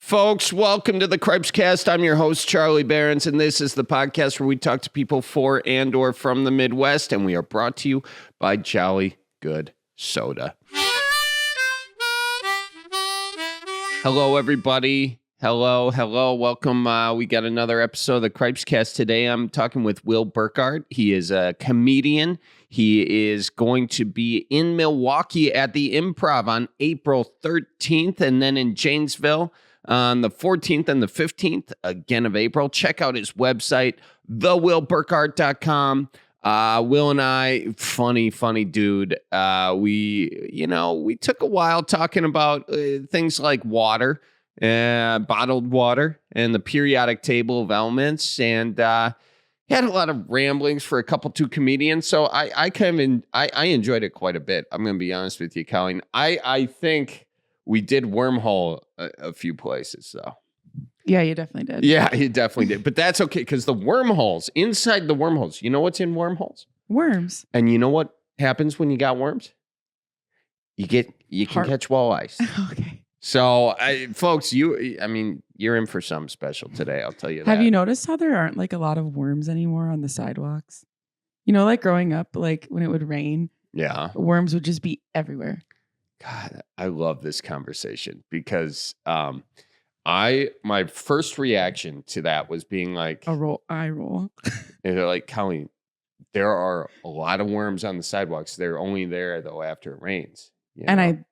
Folks, welcome to the Cripescast. I'm your host, Charlie Behrens, and this is the podcast where we talk to people for and or from the Midwest, and we are brought to you by Jolly Good Soda. Hello, everybody. Hello. Welcome. We got another episode of the Cripescast today. I'm talking with Will Burkart. He is a comedian. He is going to be in Milwaukee at the Improv on April 13th, and then in Janesville on the 14th and the 15th, again of April. Check out his website, thewillburkart.com. Will and I, funny dude. We took a while talking about things like water, bottled water, and the periodic table of elements, and had a lot of ramblings for a couple two comedians. So I enjoyed it quite a bit. I'm going to be honest with you, Colleen. I think we did wormhole a few places, though. Yeah, you definitely did. Yeah, you definitely did. But that's okay, because the wormholes, inside the wormholes, you know what's in wormholes? Worms. And you know what happens when you got worms? You can catch walleyes. Okay. So, folks, you're in for something special today, I'll tell you that. Have you noticed how there aren't like a lot of worms anymore on the sidewalks? You know, like growing up, like when it would rain, yeah, worms would just be everywhere. God, I love this conversation because my first reaction to that was being like eye roll. And they're like, Colleen, there are a lot of worms on the sidewalks. They're only there though after it rains. And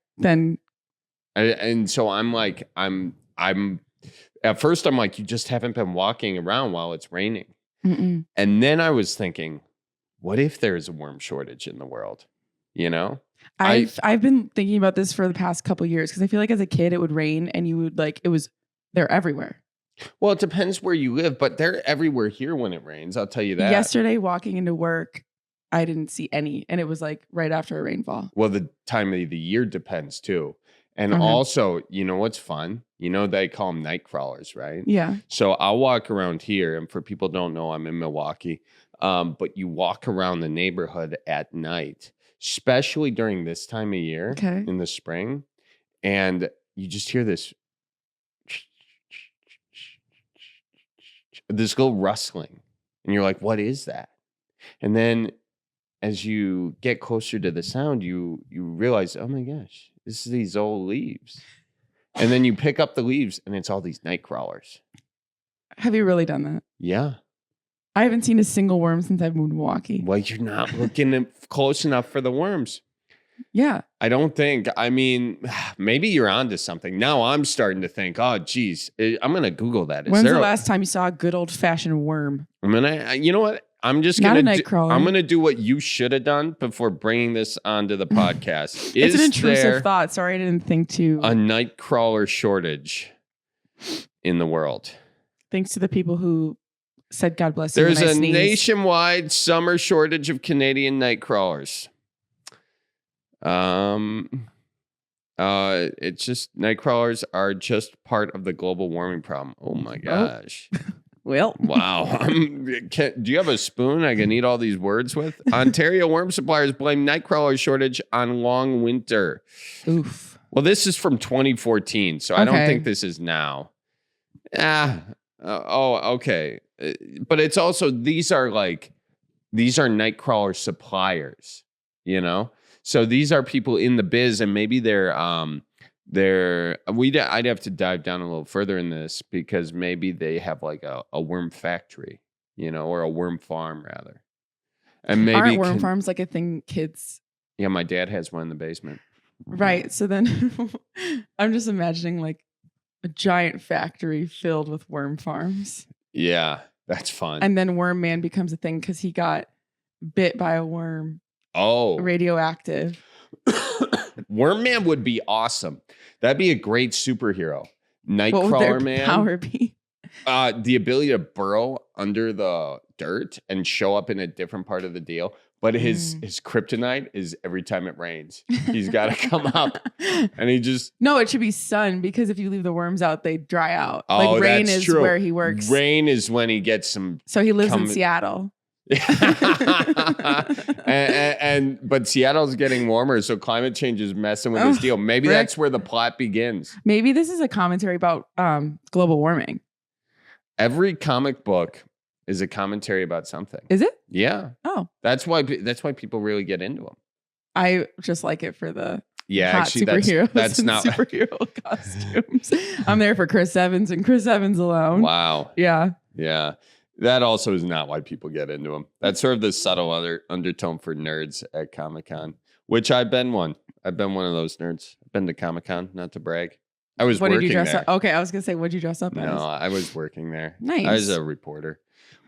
so I'm like, I'm at first I'm like, you just haven't been walking around while it's raining. Mm-mm. And then I was thinking, what if there's a worm shortage in the world? You know? I've been thinking about this for the past couple of years because I feel like as a kid it would rain and you would they're everywhere. Well, it depends where you live, but they're everywhere here when it rains. I'll tell you that. Yesterday, walking into work, I didn't see any, and it was like right after a rainfall. Well, the time of the year depends too. And also, you know what's fun? You know, they call them night crawlers, right? Yeah. So I'll walk around here, and for people who don't know, I'm in Milwaukee. But you walk around the neighborhood at night, especially during this time of year in the spring, and you just hear this little rustling, and you're like, what is that? And then as you get closer to the sound, you realize, oh my gosh, this is these old leaves. And then you pick up the leaves, and it's all these night crawlers. Have you really done that? Yeah. I haven't seen a single worm since I've moved to Milwaukee. Well, you're not looking close enough for the worms. Yeah. I don't think. I mean, maybe you're onto something. Now I'm starting to think, oh, geez, I'm going to Google that. When's the last time you saw a good old-fashioned worm? You know what? I'm just going to I'm going to do what you should have done before bringing this onto the podcast. It's an intrusive thought. Sorry, I didn't think to. A night crawler shortage in the world. Thanks to the people who said God bless you. There's a nationwide summer shortage of Canadian night crawlers. It's just night crawlers are just part of the global warming problem. Oh my gosh. Well, wow. Do you have a spoon I can eat all these words with? Ontario worm suppliers blame night crawler shortage on long winter. Oof. Well, this is from 2014, so I don't think this is now. Okay. But it's also these are night crawler suppliers, you know? So these are people in the biz, and maybe I'd have to dive down a little further in this because maybe they have like a worm factory, you know, or a worm farm rather. And maybe aren't worm farms like a thing kids? Yeah, my dad has one in the basement. Right. So then I'm just imagining like a giant factory filled with worm farms. Yeah, that's fun. And then Worm Man becomes a thing because he got bit by a worm. Oh, radioactive. Worm Man would be awesome. That'd be a great superhero. Nightcrawler Man. What would their power be? The ability to burrow under the dirt and show up in a different part of the deal. But his kryptonite is every time it rains, he's got to come up, and he just no. It should be sun because if you leave the worms out, they dry out. Oh, like rain that's is true. Where he works. Rain is when he gets some. So he lives in Seattle. But Seattle's getting warmer, so climate change is messing with this deal. Maybe that's where the plot begins. Maybe this is a commentary about global warming. Every comic book is a commentary about something. Is it? Yeah. Oh, that's why people really get into them. I just like it for the hot actually, superheroes that's and not superhero costumes. I'm there for Chris Evans and Chris Evans alone. Wow. Yeah. Yeah. That also is not why people get into them. That's sort of the subtle undertone for nerds at Comic-Con, which I've been one. I've been one of those nerds. I've been to Comic-Con, not to brag. I was What working did you dress there. up? Okay, I was going to say, what did you dress up as? No, I was working there. Nice. I was a reporter.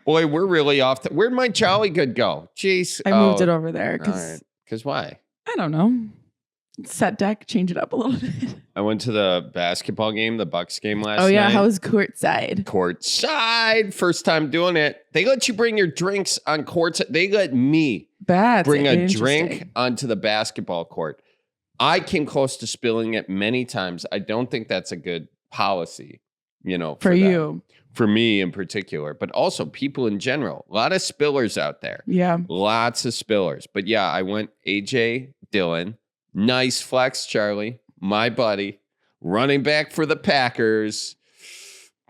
Boy, we're really off. Where'd my Jolly Good go? Jeez. I moved it over there because why? I don't know. Set deck, change it up a little bit. I went to the basketball game, the Bucks game last night. Oh, yeah. How was courtside? Courtside. First time doing it. They let you bring your drinks on courtside. They let me bring a drink onto the basketball court. I came close to spilling it many times. I don't think that's a good policy, for you. For me in particular, but also people in general. A lot of spillers out there. Yeah. Lots of spillers. But yeah, I went AJ Dillon. Nice flex, Charlie, my buddy, running back for the Packers.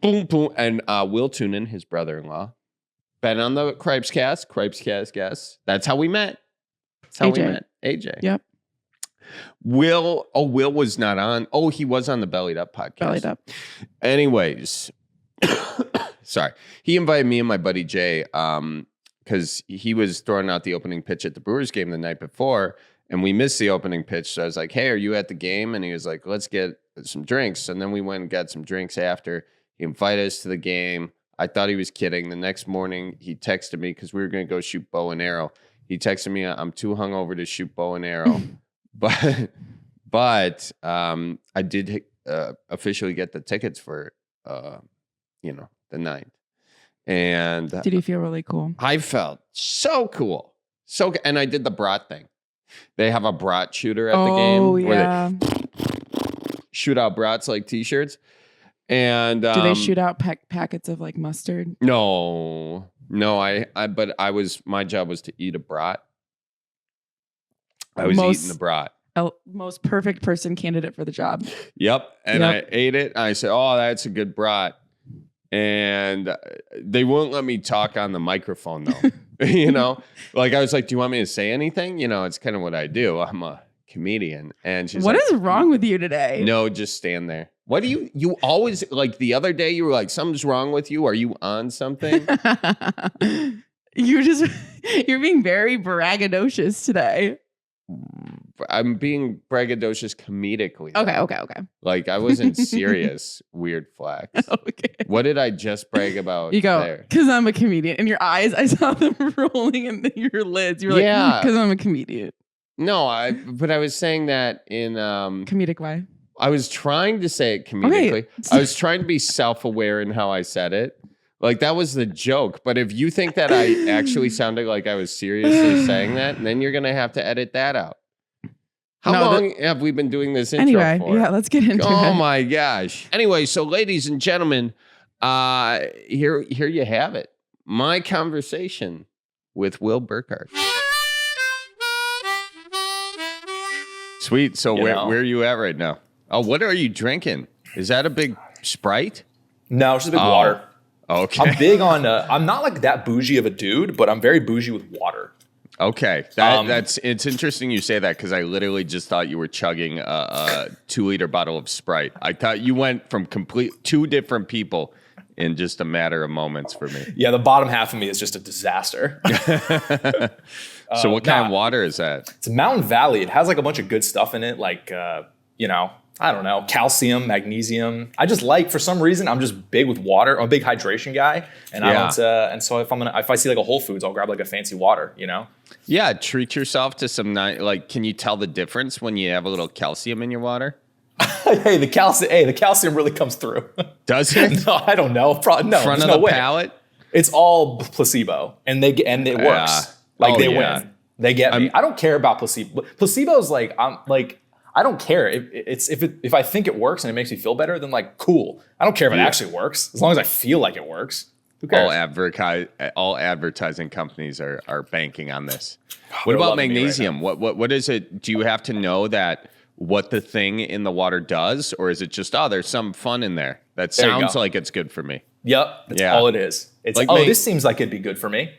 Boom, boom. And Will Toonan, his brother-in-law, been on the Cripescast guest. That's how we met. That's how we met. AJ. Yep. Will was not on. Oh, he was on the Bellied Up podcast. Bellied Up. Anyways, sorry. He invited me and my buddy Jay because he was throwing out the opening pitch at the Brewers game the night before. And we missed the opening pitch. So I was like, hey, are you at the game? And he was like, let's get some drinks. And then we went and got some drinks after. He invited us to the game. I thought he was kidding. The next morning, he texted me because we were going to go shoot bow and arrow. He texted me, I'm too hungover to shoot bow and arrow. but I did officially get the tickets for, the night. And did you feel really cool? I felt so cool. And I did the brat thing. They have a brat shooter at the game where they shoot out brats like t-shirts. And do they shoot out packets of like mustard? No, my job was to eat a brat. I was eating the brat. Most perfect person candidate for the job. Yep. And I ate it. And I said, oh, that's a good brat. And they wouldn't let me talk on the microphone though. Like I was like, do you want me to say anything? It's kind of what I do. I'm a comedian. And she's What is wrong with you today? No, just stand there. What do you always like the other day you were like, something's wrong with you. Are you on something? You're being very braggadocious today. I'm being braggadocious comedically. Okay. Like I wasn't serious. Weird flex. Okay. What did I just brag about? You go, because I'm a comedian. In your eyes, I saw them rolling in your lids. You were like, because I'm a comedian. No, but I was saying that in comedic way. I was trying to say it comedically. Okay. I was trying to be self-aware in how I said it. Like that was the joke. But if you think that I actually sounded like I was seriously saying that, then you're gonna have to edit that out. How long have we been doing this intro for? Yeah, let's get into it. Oh my gosh. Anyway, so ladies and gentlemen, here you have it. My conversation with Will Burkart. Sweet. So where are you at right now? Oh, what are you drinking? Is that a big Sprite? No, it's just a big water. Okay. I'm big on, I'm not like that bougie of a dude, but I'm very bougie with water. Okay. It's interesting you say that because I literally just thought you were chugging a 2-liter bottle of Sprite. I thought you went from two different people in just a matter of moments for me. Yeah, the bottom half of me is just a disaster. So what kind of water is that? It's a Mountain Valley. It has like a bunch of good stuff in it, like, I don't know, calcium, magnesium. I just for some reason, I'm just big with water. I'm a big hydration guy, and I don't. And so if I see like a Whole Foods, I'll grab like a fancy water. Yeah, treat yourself to some can you tell the difference when you have a little calcium in your water? The calcium really comes through. Does it? No, I don't know. No, front of the palate. It's all placebo, and it works. They win. They get me. I don't care about placebo. Placebo's I don't care if I think it works and it makes me feel better, then cool. I don't care if it actually works as long as I feel like it works. Who cares? All advertising companies are banking on this. What They're about loving me right magnesium? What is it? Do you have to know that what the thing in the water does, or is it just there's some fun in there? That There you sounds go. like it's good for me. Yep, that's Yeah. all it is. It's Like this seems like it'd be good for me.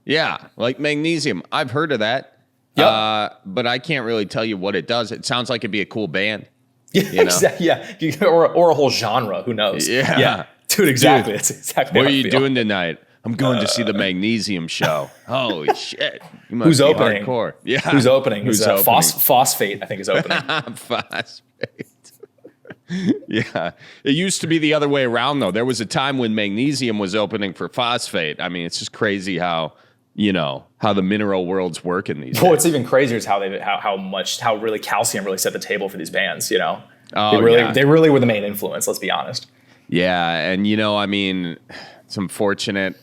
Yeah, like magnesium. I've heard of that. Yep. But I can't really tell you what it does. It sounds like it'd be a cool band. Yeah, You know? exactly. Yeah, or a whole genre. Who knows? Yeah. dude. Exactly. That's exactly. What how are I you feel. doing tonight? I'm going to see the Magnesium show. Holy shit. You must Who's be opening? hardcore. Yeah. Who's opening? Who's It's, opening? Phosphate, I think, is opening. Phosphate. Yeah. It used to be the other way around, though. There was a time when magnesium was opening for phosphate. I mean, it's just crazy how the mineral worlds work in these. What's even crazier is how really calcium really set the table for these bands. You know, Oh, they really were the main influence. Let's be honest. Yeah, and I mean, it's unfortunate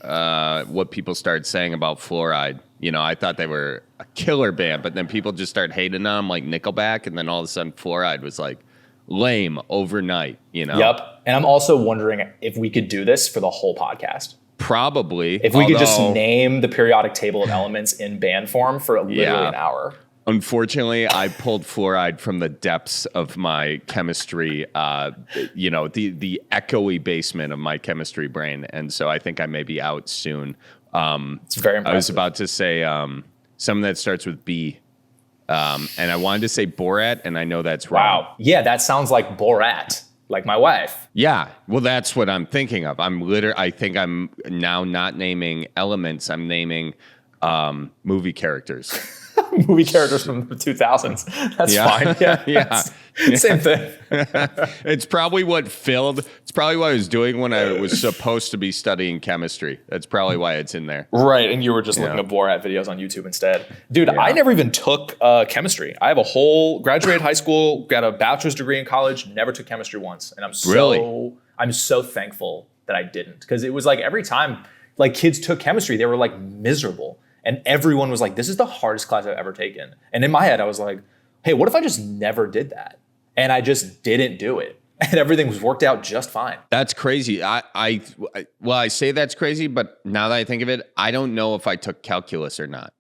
what people started saying about fluoride. I thought they were a killer band, but then people just started hating on them like Nickelback, and then all of a sudden fluoride was like lame overnight. Yep. And I'm also wondering if we could do this for the whole podcast. Probably. If we could just name the periodic table of elements in band form for literally an hour. Unfortunately, I pulled fluoride from the depths of my chemistry, the echoey basement of my chemistry brain. And so I think I may be out soon. It's very impressive. I was about to say something that starts with B. And I wanted to say Borat, and I know that's wrong. Wow. Yeah, that sounds like Borat, like my wife. Yeah. Well, that's what I'm thinking of. I think I'm now not naming elements. I'm naming movie characters. Movie characters from the 2000s. That's fine. Yeah. Yeah. Same thing. It's probably what I was doing when I was supposed to be studying chemistry. That's probably why it's in there. Right. And you were just looking at Borat videos on YouTube instead. Dude, Yeah. I never even took chemistry. I have a whole graduated high school, got a bachelor's degree in college, never took chemistry once. And I'm so thankful that I didn't. Because it was like every time like kids took chemistry, they were like miserable. And everyone was like, this is the hardest class I've ever taken. And in my head, I was like, hey, what if I just never did that? And I just didn't do it. And everything was worked out just fine. That's crazy. I say that's crazy, but now that I think of it, I don't know if I took calculus or not.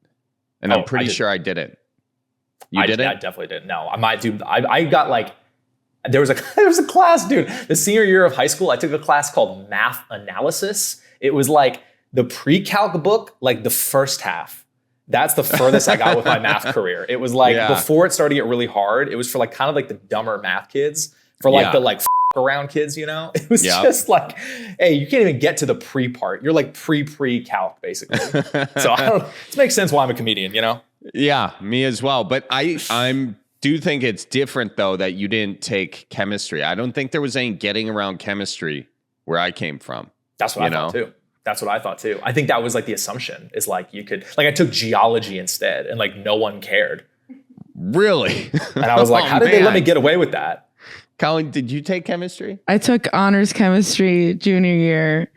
And I'm pretty sure I didn't. You didn't? I definitely didn't. No, I got like, there was a class, dude. The senior year of high school, I took a class called math analysis. It was like the pre-calc book, like the first half. That's the furthest I got with my math career. It was like before it started to get really hard, it was for like kind of like the dumber math kids, for like the like around kids, It was just like, hey, you can't even get to the pre part. You're like pre-calc basically. So it makes sense why I'm a comedian, Yeah, me as well. But I do think it's different though that you didn't take chemistry. I don't think there was any getting around chemistry where I came from. That's what I thought too. That's what I thought too. I think that was like the assumption is like you could, like I took geology instead and like no one cared. Really? And I was like, how did they let me get away with that? Colin, did you take chemistry? I took honors chemistry junior year,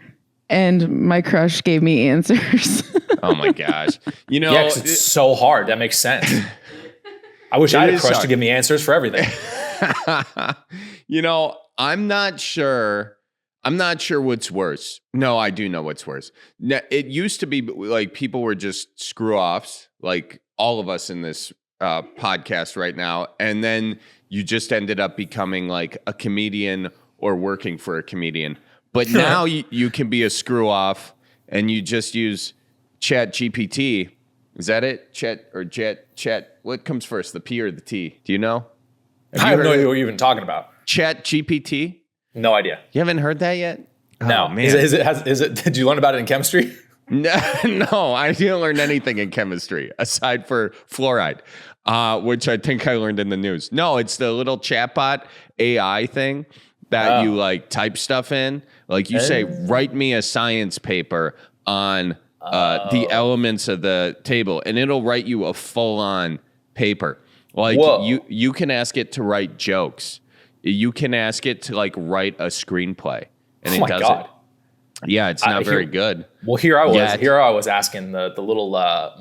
and my crush gave me answers. Oh my gosh. Yeah, 'cause it's so hard. That makes sense. I wish I had a crush to give me answers for everything. I'm not sure what's worse. No, I do know what's worse. It used to be like people were just screw offs, like all of us in this podcast right now. And then you just ended up becoming like a comedian or working for a comedian. But now you can be a screw off and you just use Chat GPT. Is that it? Chat. What comes first, the P or the T? Do you know? I have no idea what you're even talking about. Chat GPT? No idea. You haven't heard that yet? No. Oh, man. Is it? Did you learn about it in chemistry? No, I didn't learn anything in chemistry aside for fluoride, which I think I learned in the news. No, it's the little chatbot AI thing that you like type stuff in. Like you say, write me a science paper on the elements of the table, and it'll write you a full-on paper. Like you can ask it to write jokes. You can ask it to like write a screenplay, and it does it. Yeah, it's not very good. Well, here I was asking the little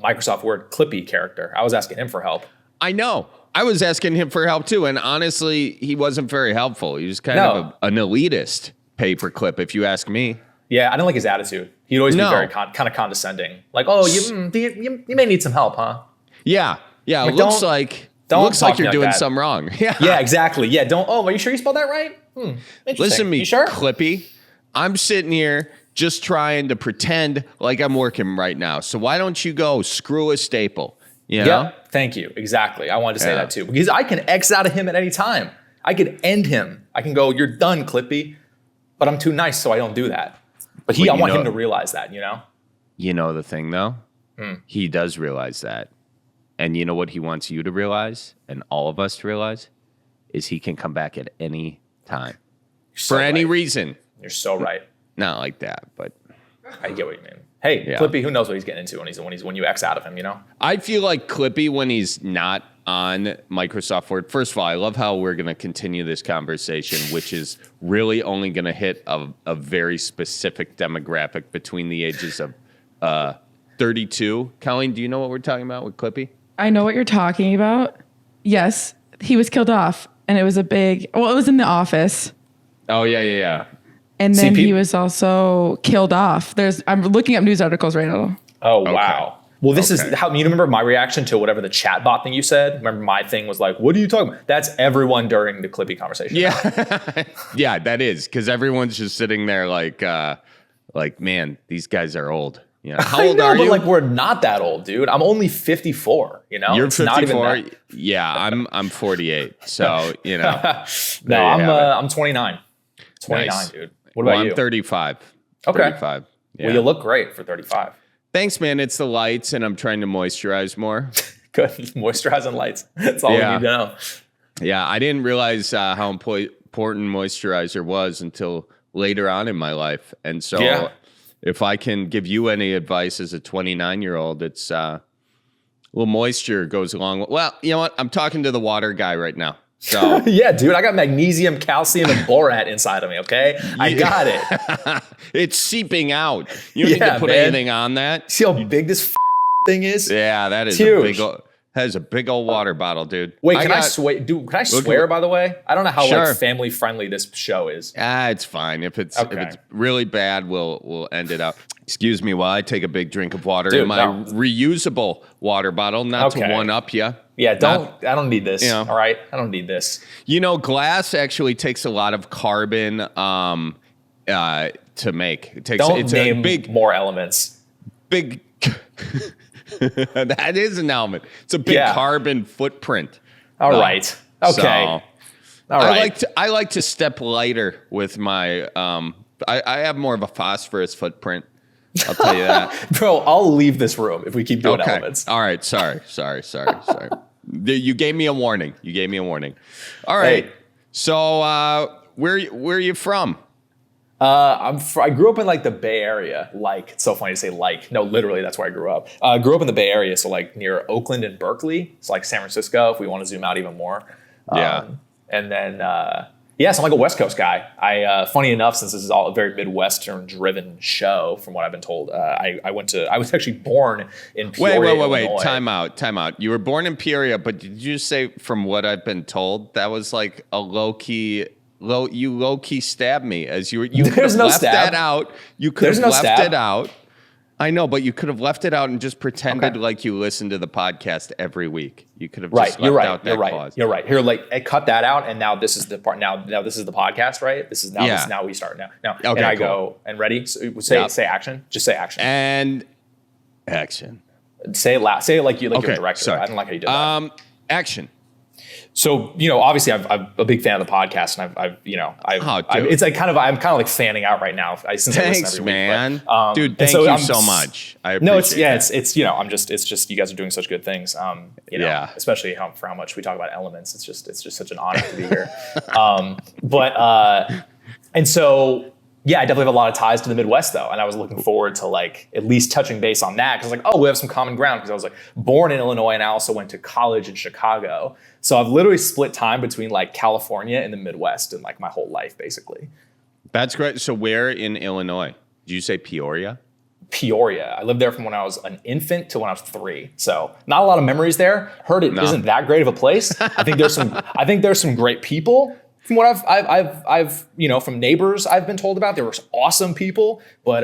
Microsoft Word Clippy character. I was asking him for help. I know. I was asking him for help too, and honestly, he wasn't very helpful. He was kind of an elitist paperclip, if you ask me. Yeah, I didn't like his attitude. He'd always be No. very kind of condescending. Like, oh, you may need some help, huh? Yeah. Yeah. Like, It looks don't like talk to me you're like doing that. something wrong. Yeah. Yeah, exactly. Yeah, don't. Oh, are you sure you spelled that right? Interesting. Listen to me, You sure? Clippy. I'm sitting here just trying to pretend like I'm working right now. So why don't you go screw a staple? You know? Yeah. Thank you. Exactly. I wanted to say Yeah. that too because I can X out of him at any time. I could end him. I can go, you're done, Clippy. But I'm too nice, so I don't do that. But Well, I you want know- him to realize that, you know? You know the thing though? He does realize that. And you know what he wants you to realize and all of us to realize is he can come back at any time. So For any right. reason. You're so right. Not like that, but I get what you mean. Hey, Yeah. Clippy, who knows what he's getting into when you X out of him, you know? I feel like Clippy when he's not on Microsoft Word. First of all, I love how we're going to continue this conversation, which is really only going to hit a very specific demographic between the ages of 32. Colleen, do you know what we're talking about with Clippy? I know what you're talking about. Yes, he was killed off, and it was it was in The Office. Oh, yeah. And See, then peop- he was also killed off. I'm looking up news articles right now. Oh, wow. Well, this is Okay. how you remember my reaction to whatever the chat bot thing you said? Remember my thing was like, what are you talking about? That's everyone during the Clippy conversation. Yeah. Yeah, that is because everyone's just sitting there like, man, these guys are old. You know, how I old know, are but you? like we're not that old, dude. I'm only 54, you know? You're It's not even 54. that. Yeah, I'm 48. So, you know. No, There you have it. I'm 29. 29, Nice. dude. What about I'm you? 35. Okay. 35. Yeah. Well, you look great for 35. Thanks, man. It's the lights, and I'm trying to moisturize more. Good. Moisturizing lights. That's all Yeah. we need to know. Yeah, I didn't realize how important moisturizer was until later on in my life. And so Yeah. if I can give you any advice as a 29-year-old, it's a little moisture goes along. Well, you know what? I'm talking to the water guy right now. So Yeah, dude. I got magnesium, calcium, and borat inside of me, okay? I got it. it's seeping out. You don't need Yeah, to put man. anything on that. See how big this thing is? Yeah, that is Huge. that is a big old water bottle, dude. Wait, can I got- swear? Dude, can I Look- swear? By the way, I don't know how Sure. like family friendly this show is. It's fine. If it's Okay. really bad, we'll end it up. Excuse me while I take a big drink of water Dude, in my no. reusable water bottle, not to Okay. one up you. Yeah, I don't need this. You know. All right, I don't need this. You know, glass actually takes a lot of carbon to make. It takes Don't it's name a big more elements. that is an element. It's a big Yeah. carbon footprint. All right. Okay. So, All right. I like to step lighter with my I have more of a phosphorus footprint. I'll tell you that. Bro, I'll leave this room if we keep doing elements. All right. Sorry. You gave me a warning. All right. Hey. So where are you from? I grew up in like the Bay Area. Like, it's so funny to say like. No, literally, that's where I grew up. I grew up in the Bay Area, so like near Oakland and Berkeley. It's like San Francisco, if we want to zoom out even more. Yeah. And then, so I'm like a West Coast guy. Funny enough, since this is all a very Midwestern-driven show, from what I've been told, I was actually born in Peoria, Wait. Illinois. Time out. You were born in Peoria, but did you say from what I've been told that was like a low key stabbed me as you could There's have no left stab. that out. You could There's have no left stab. it out. I know, but you could have left it out and just pretended Okay. like you listen to the podcast every week. You could have Right, just you're left right. out that You're right. clause. You're right. Here, like, I cut that out, and now this is the part. Now this is the podcast, right? This is Yeah. now we start now. Okay, and I cool. go and ready. So Yep. say action. Just say action. And action. Say it loud. Say it like you're Okay, a director. sorry. I don't like how you did that. Action. So, obviously I'm a big fan of the podcast, and Dude. it's like I'm kind of like fanning out right now since I listen Thanks, every man. week. But, Dude, and thank so you I'm so s- much. I appreciate No, it's that. it's just you guys are doing such good things. Yeah. Especially for how much we talk about elements. It's just such an honor to be here. And so yeah, I definitely have a lot of ties to the Midwest though, and I was looking forward to like at least touching base on that because like, oh, we have some common ground because I was like born in Illinois and I also went to college in Chicago. So I've literally split time between like California and the Midwest in like my whole life basically. That's great. So where in Illinois? Did you say Peoria? Peoria. I lived there from when I was an infant to when I was 3. So not a lot of memories there. Heard it No. not that great of a place. I think there's some great people. From what I've from neighbors I've been told about, there were awesome people, but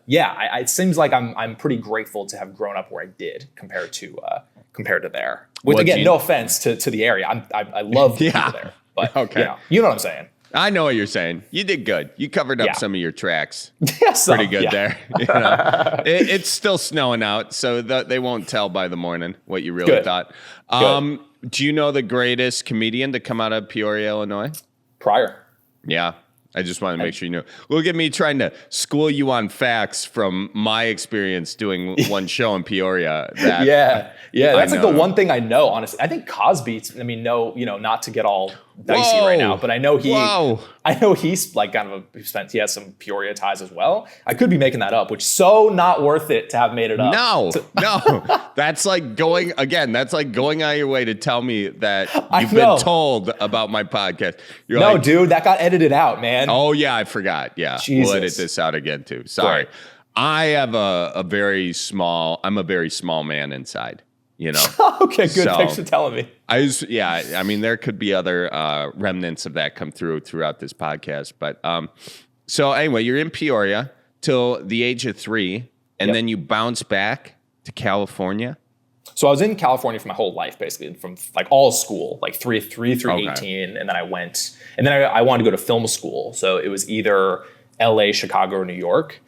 it seems like I'm pretty grateful to have grown up where I did compared to there. With again, no offense to the area, I love the people there, but okay, you know what I'm saying. I know what you're saying. You did good. You covered up some of your tracks. Pretty good there. It's still snowing out, so they won't tell by the morning what you really thought. Do you know the greatest comedian to come out of Peoria, Illinois? Pryor. Yeah. I just wanted to make sure you knew. Look at me trying to school you on facts from my experience doing one show in Peoria. That's like the one thing I know, honestly. I think Cosby, not to get all dicey right now, but I know he's like he has some Peoria ties as well. I could be making that up, which is so not worth it to have made it up. No. That's like going out of your way to tell me that you've been told about my podcast. Dude, that got edited out, man. Oh yeah, I forgot. Yeah. Jesus. We'll edit this out again too. Sorry. Right. I have I'm a very small man inside. Okay, good. Thanks for telling me. There could be other remnants of that come throughout this podcast. But so anyway, you're in Peoria till the age of 3, and then you bounce back to California. So I was in California for my whole life, basically, from like all school, like 3 through 18, and then I wanted to go to film school. So it was either LA, Chicago, or New York.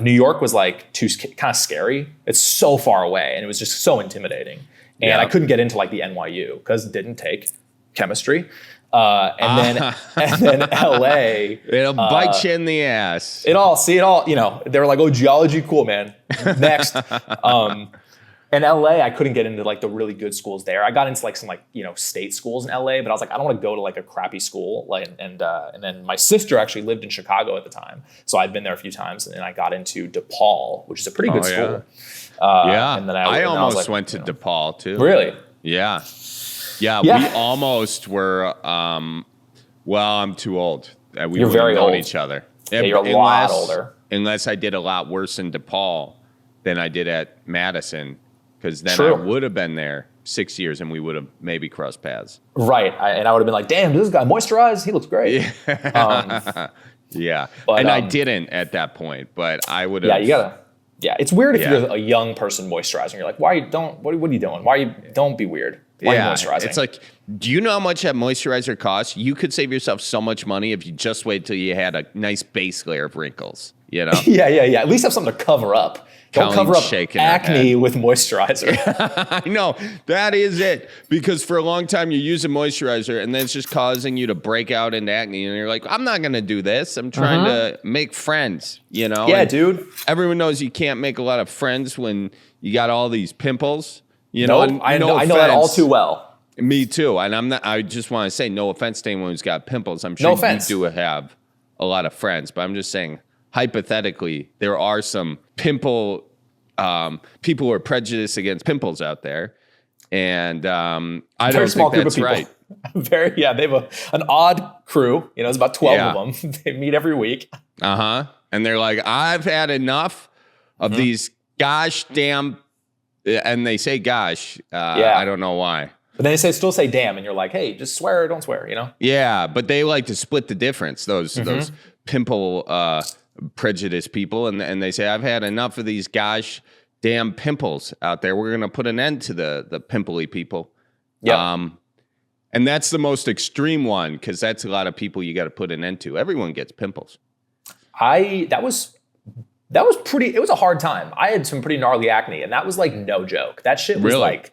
New York was like kind of scary. It's so far away, and it was just so intimidating. And I couldn't get into like the NYU because it didn't take chemistry. And then LA, it'll bite you in the ass. They were like, "Oh, geology, cool, man." Next. In LA, I couldn't get into like the really good schools there. I got into like some state schools in LA, but I was like, I don't want to go to like a crappy school. And then my sister actually lived in Chicago at the time, so I'd been there a few times, and then I got into DePaul, which is a pretty good school. And then I almost went to DePaul too. Really? Yeah. We almost were. I'm too old. You're very old. Each other. Yeah, you're a lot older. Unless I did a lot worse in DePaul than I did at Madison. Because then I would have been there 6 years and we would have maybe crossed paths. Right. And I would have been like, damn, this guy moisturized. He looks great. But I didn't at that point, but I would have. Yeah, you gotta. Yeah, it's weird if you're a young person moisturizing. You're like, what are you doing? Don't be weird. Why are you moisturizing? It's like, do you know how much that moisturizer costs? You could save yourself so much money if you just wait till you had a nice base layer of wrinkles, Yeah. At least have something to cover up. Don't cover up acne with moisturizer. I know. That is it. Because for a long time, you're using moisturizer, and then it's just causing you to break out into acne. And you're like, I'm not going to do this. I'm trying to make friends, Yeah, and dude. Everyone knows you can't make a lot of friends when you got all these pimples. I know that all too well. Me too. And I just want to say no offense to anyone who's got pimples. I'm sure you do have a lot of friends, but I'm just saying, hypothetically, there are some people who are prejudiced against pimples out there, and I don't think that's right. They have an odd crew. It's about 12 of them. They meet every week. And they're like, I've had enough of these gosh damn, and they say gosh. I don't know why. But then they still say damn, and you're like, hey, just swear or don't swear, Yeah, but they like to split the difference. Those pimple prejudice people, and they say, I've had enough of these gosh damn pimples out there. We're going to put an end to the pimply people. Yeah. And that's the most extreme one, because that's a lot of people you got to put an end to. Everyone gets pimples. That was pretty, it was a hard time. I had some pretty gnarly acne, and that was like no joke. That shit was like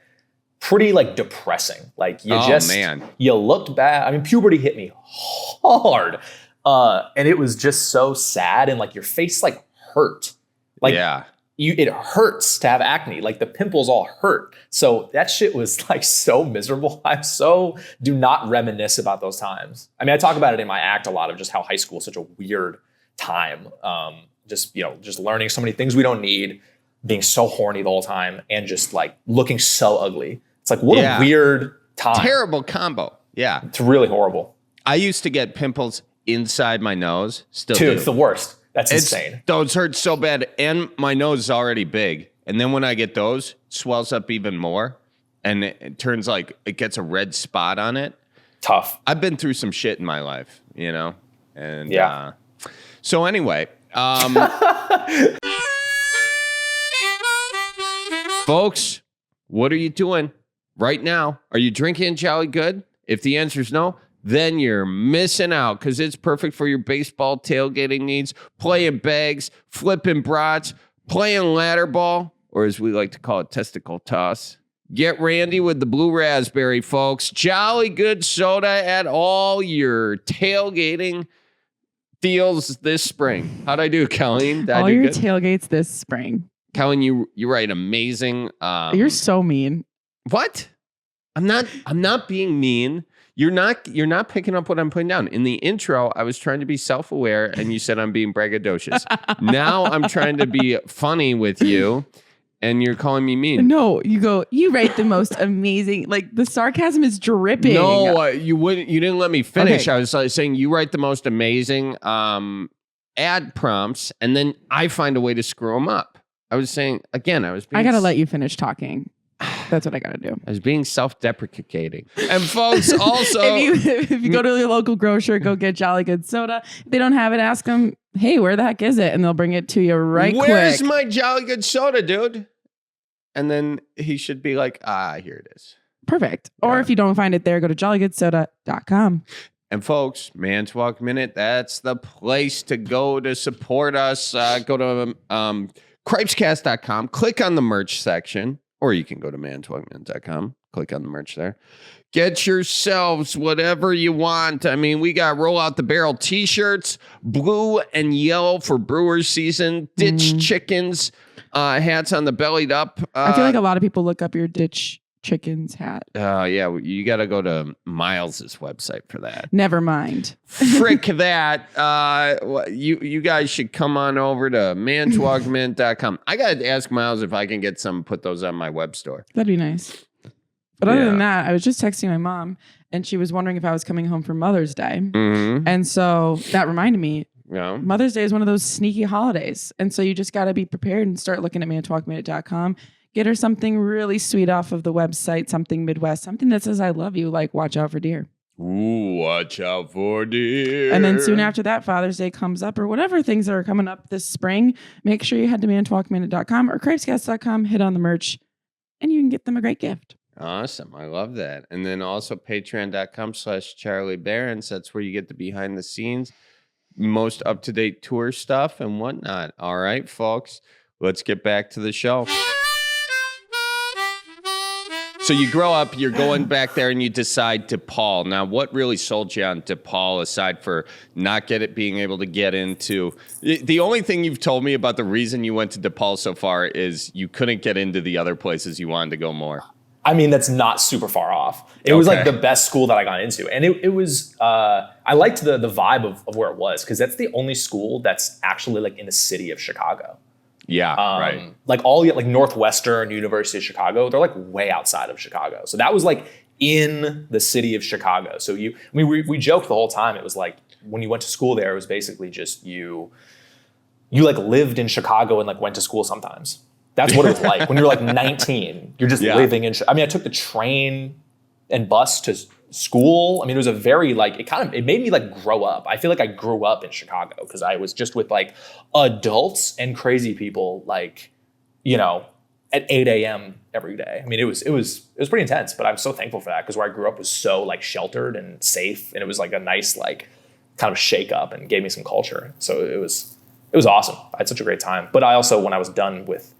pretty like depressing. Like you looked bad. I mean, puberty hit me hard. And it was just so sad, and like your face like hurt. Like it hurts to have acne. Like the pimples all hurt. So that shit was like so miserable. Do not reminisce about those times. I mean, I talk about it in my act a lot of just how high school is such a weird time. Just learning so many things we don't need, being so horny the whole time, and just like looking so ugly. It's like, what a weird time. Terrible combo. Yeah. It's really horrible. I used to get pimples inside my nose. Dude, it's the worst. That's insane. Those hurt so bad, and my nose is already big. And then when I get those, it swells up even more, and it turns like it gets a red spot on it. Tough. I've been through some shit in my life, you know? And Yeah. So anyway, folks, what are you doing right now? Are you drinking Jolly Good? If the answer is no, then you're missing out because it's perfect for your baseball tailgating needs, playing bags, flipping brats, playing ladder ball, or as we like to call it, testicle toss. Get randy with the blue raspberry, folks. Jolly Good soda at all your tailgating deals this spring. How'd I do, Colleen? Did I All do your good? tailgates this spring. Colleen, you write amazing. You're so mean. What? I'm not being mean. You're not picking up what I'm putting down. In the intro, I was trying to be self-aware, and you said I'm being braggadocious. Now I'm trying to be funny with you, and you're calling me mean. No, you write the most amazing, like the sarcasm is dripping. No, you didn't let me finish. Okay. I was saying you write the most amazing ad prompts, and then I find a way to screw them up. I was saying again. I gotta let you finish talking. That's what I gotta do. I was being self-deprecating. And folks, also, if you go to your local grocer, go get Jolly Good soda. If they don't have it, ask them, hey, where the heck is it? And they'll bring it to you where's quick. my Jolly Good soda, dude? And then he should be like, here it is. Perfect. Or Yeah. if you don't find it there, go to jollygoodsoda.com. And folks, Man's Walk Minute, that's the place to go to support us. Go to Cripescast.com, click on the merch section, or you can go to manswalkminute.com, click on the merch there. Get yourselves whatever you want. I mean, we got Roll Out the Barrel t-shirts, blue and yellow for Brewers season, ditch chickens, hats on the bellied up. I feel like a lot of people look up your ditch chickens hat. Yeah, you got to go to Miles's website for that. Never mind. Frick that. You guys should come on over to manswalkminute.com. I got to ask Miles if I can get some, put those on my web store. That'd be nice. But other than that, I was just texting my mom and she was wondering if I was coming home for Mother's Day. Mm-hmm. And so that reminded me, Yeah. Mother's Day is one of those sneaky holidays. And so you just got to be prepared and start looking at manswalkminute.com. Get her something really sweet off of the website, something Midwest, something that says I love you, like watch out for deer. Ooh, watch out for deer. And then soon after that, Father's Day comes up or whatever things that are coming up this spring. Make sure you head to manswalkminute.com or cripescast.com, hit on the merch, and you can get them a great gift. Awesome. I love that. And then also patreon.com/Charlie Barons. That's where you get the behind the scenes, most up-to-date tour stuff and whatnot. All right, folks, let's get back to the show. So you grow up, you're going back there, and you decide DePaul. Now, what really sold you on DePaul, aside for not being able to get into? The only thing you've told me about the reason you went to DePaul so far is you couldn't get into the other places you wanted to go more. I mean, that's not super far off. It was like the best school that I got into. And it was, I liked the vibe of where it was, because that's the only school that's actually like in the city of Chicago. Yeah, right. Like like Northwestern, University of Chicago, they're like way outside of Chicago. So that was like in the city of Chicago. So we joked the whole time. It was like when you went to school there, it was basically just you like lived in Chicago and like went to school sometimes. That's what it was like when you're like 19. You're just living in. I mean, I took the train and bus to school. I mean, it was a very like it made me like grow up. I feel like I grew up in Chicago because I was just with like adults and crazy people, like, you know, at 8 a.m. every day. I mean, it was pretty intense, but I'm so thankful for that because where I grew up was so like sheltered and safe, and it was like a nice like kind of shake up and gave me some culture. So it was awesome. I had such a great time. But I also, when I was done with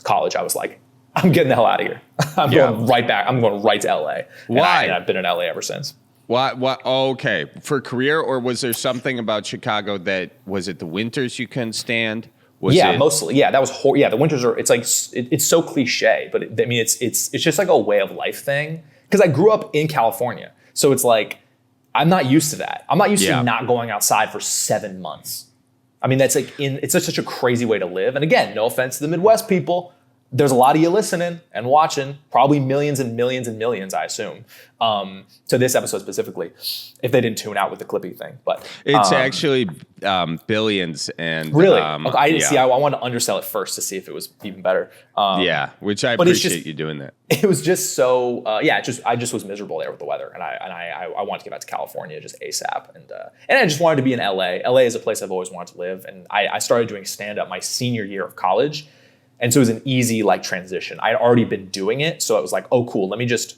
college, I was like, I'm getting the hell out of here. I'm going right back. I'm going right to LA. Why? And I've been in LA ever since. What? Oh, okay. For career, or was there something about Chicago that, was it the winters you couldn't stand? Mostly. Yeah, that was the winters are. It's like it's so cliche, but I mean, it's just like a way of life thing. Because I grew up in California, so it's like I'm not used to that. I'm not used to not going outside for 7 months. I mean, that's like it's such a crazy way to live. And again, no offense to the Midwest people, there's a lot of you listening and watching, probably millions and millions and millions, I assume, to this episode specifically, if they didn't tune out with the Clippy thing. But it's actually billions. And really, okay, I wanted to undersell it first to see if it was even better. Which I appreciate you doing that. It was just so I just was miserable there with the weather, and I wanted to get back to California just ASAP, and I just wanted to be in LA. LA is a place I've always wanted to live, and I started doing stand up my senior year of college. And so it was an easy like transition. I'd already been doing it. So it was like, oh, cool. Let me just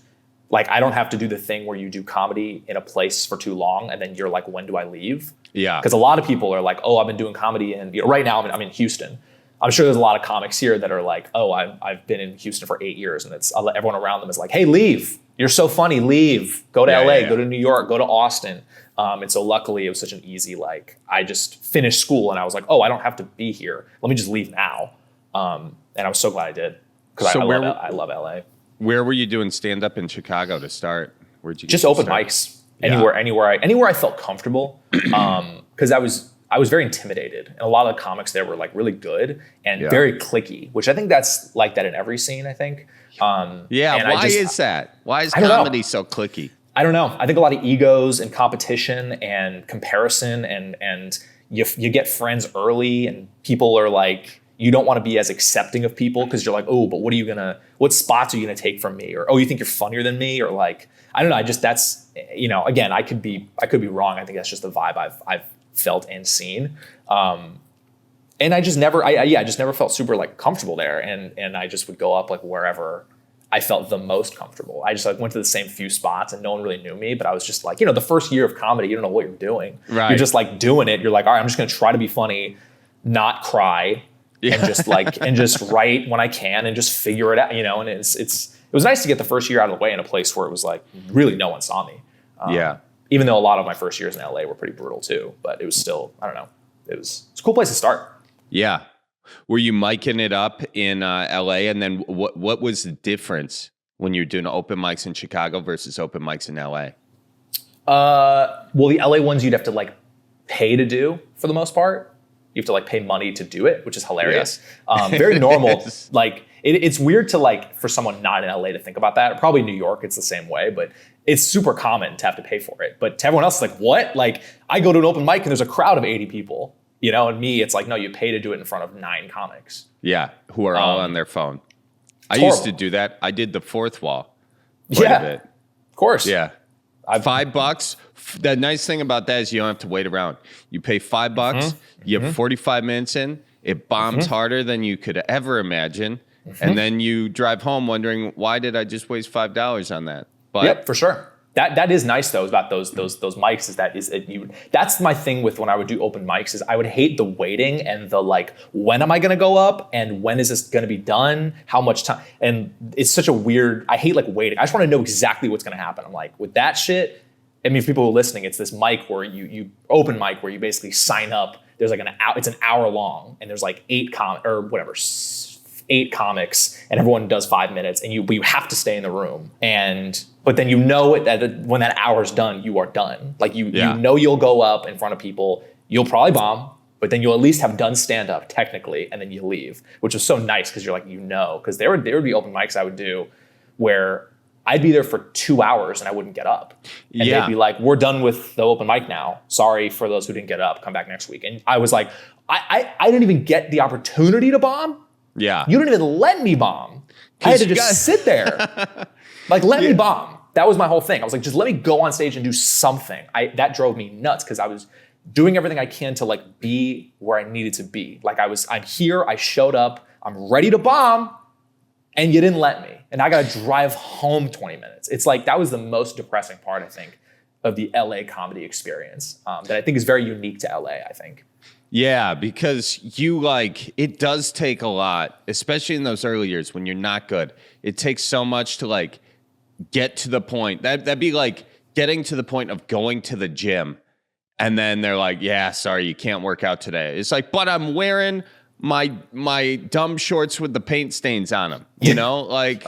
like, I don't have to do the thing where you do comedy in a place for too long. And then you're like, when do I leave? Yeah. Because a lot of people are like, oh, I've been doing comedy. And right now I'm in Houston. I'm sure there's a lot of comics here that are like, oh, I've been in Houston for 8 years. And it's everyone around them is like, hey, leave. You're so funny. Leave. Go to LA. Go to New York. Go to Austin. And so luckily it was such an easy, like, I just finished school and I was like, oh, I don't have to be here. Let me just leave now. And I was so glad I did because I love LA. Where were you doing stand up in Chicago to start? Where'd you just open mics anywhere I felt comfortable. Because I was very intimidated, and a lot of the comics there were like really good and very cliquey, which I think that's like that in every scene. I think. Why is that? Why is comedy so cliquey? I don't know. I think a lot of egos and competition and comparison and you get friends early, and people are like. You don't want to be as accepting of people because you're like, oh, but what spots are you going to take from me? Or, oh, you think you're funnier than me? Or like, I don't know. That's, again, I could be wrong. I think that's just the vibe I've felt and seen. And I just never felt super like comfortable there. And I just would go up like wherever I felt the most comfortable. I just like went to the same few spots and no one really knew me, but I was just like, the first year of comedy, you don't know what you're doing. Right. You're just like doing it. You're like, all right, I'm just going to try to be funny, not cry. Yeah. And just write when I can and just figure it out, and it was nice to get the first year out of the way in a place where it was like really no one saw me. Even though a lot of my first years in LA were pretty brutal too, but it was still, I don't know, it's a cool place to start. Yeah. Were you micing it up in LA? And then what was the difference when you're doing open mics in Chicago versus open mics in LA? Well, the LA ones you'd have to like pay to do for the most part. You have to like pay money to do it, which is hilarious. Yeah. Very normal. Like it's weird to like for someone not in LA to think about that. Probably New York, it's the same way, but it's super common to have to pay for it. But to everyone else, it's like, what? Like I go to an open mic and there's a crowd of 80 people, and me, it's like, no, you pay to do it in front of 9 comics. Yeah, who are all on their phone. I used to do that. I did the fourth wall. Quite a bit. Of course. Yeah. $5. The nice thing about that is you don't have to wait around. You pay $5. You have 45 minutes in. It bombs harder than you could ever imagine. And then you drive home wondering, why did I just waste $5 on that? But yep, for sure. That is nice though about those mics that's my thing with when I would do open mics is I would hate the waiting and the like, when am I going to go up and when is this going to be done? How much time? And it's such a weird, I hate like waiting. I just want to know exactly what's going to happen. I'm like, with that shit, I mean, for people who are listening, it's this mic where you open mic where you basically sign up. There's like it's an hour long and there's like 8 comics and everyone does 5 minutes and you have to stay in the room. But then that when that hour's done, you are done. Like you you'll go up in front of people, you'll probably bomb, but then you'll at least have done stand up technically, and then you leave, which was so nice because you're like, because there would be open mics I would do where I'd be there for 2 hours and I wouldn't get up. And they'd be like, we're done with the open mic now. Sorry for those who didn't get up, come back next week. And I was like, I didn't even get the opportunity to bomb. Yeah. You didn't even let me bomb. I had to just sit there. Like, let me bomb. That was my whole thing. I was like, just let me go on stage and do something. That drove me nuts because I was doing everything I can to like be where I needed to be. Like I'm here, I showed up, I'm ready to bomb, and you didn't let me. And I got to drive home 20 minutes. It's like, that was the most depressing part, I think, of the LA comedy experience that I think is very unique to LA, I think. Yeah, because it does take a lot, especially in those early years when you're not good. It takes so much to like get to the point. That'd be like getting to the point of going to the gym. And then they're like, yeah, sorry, you can't work out today. It's like, but I'm wearing my dumb shorts with the paint stains on them, like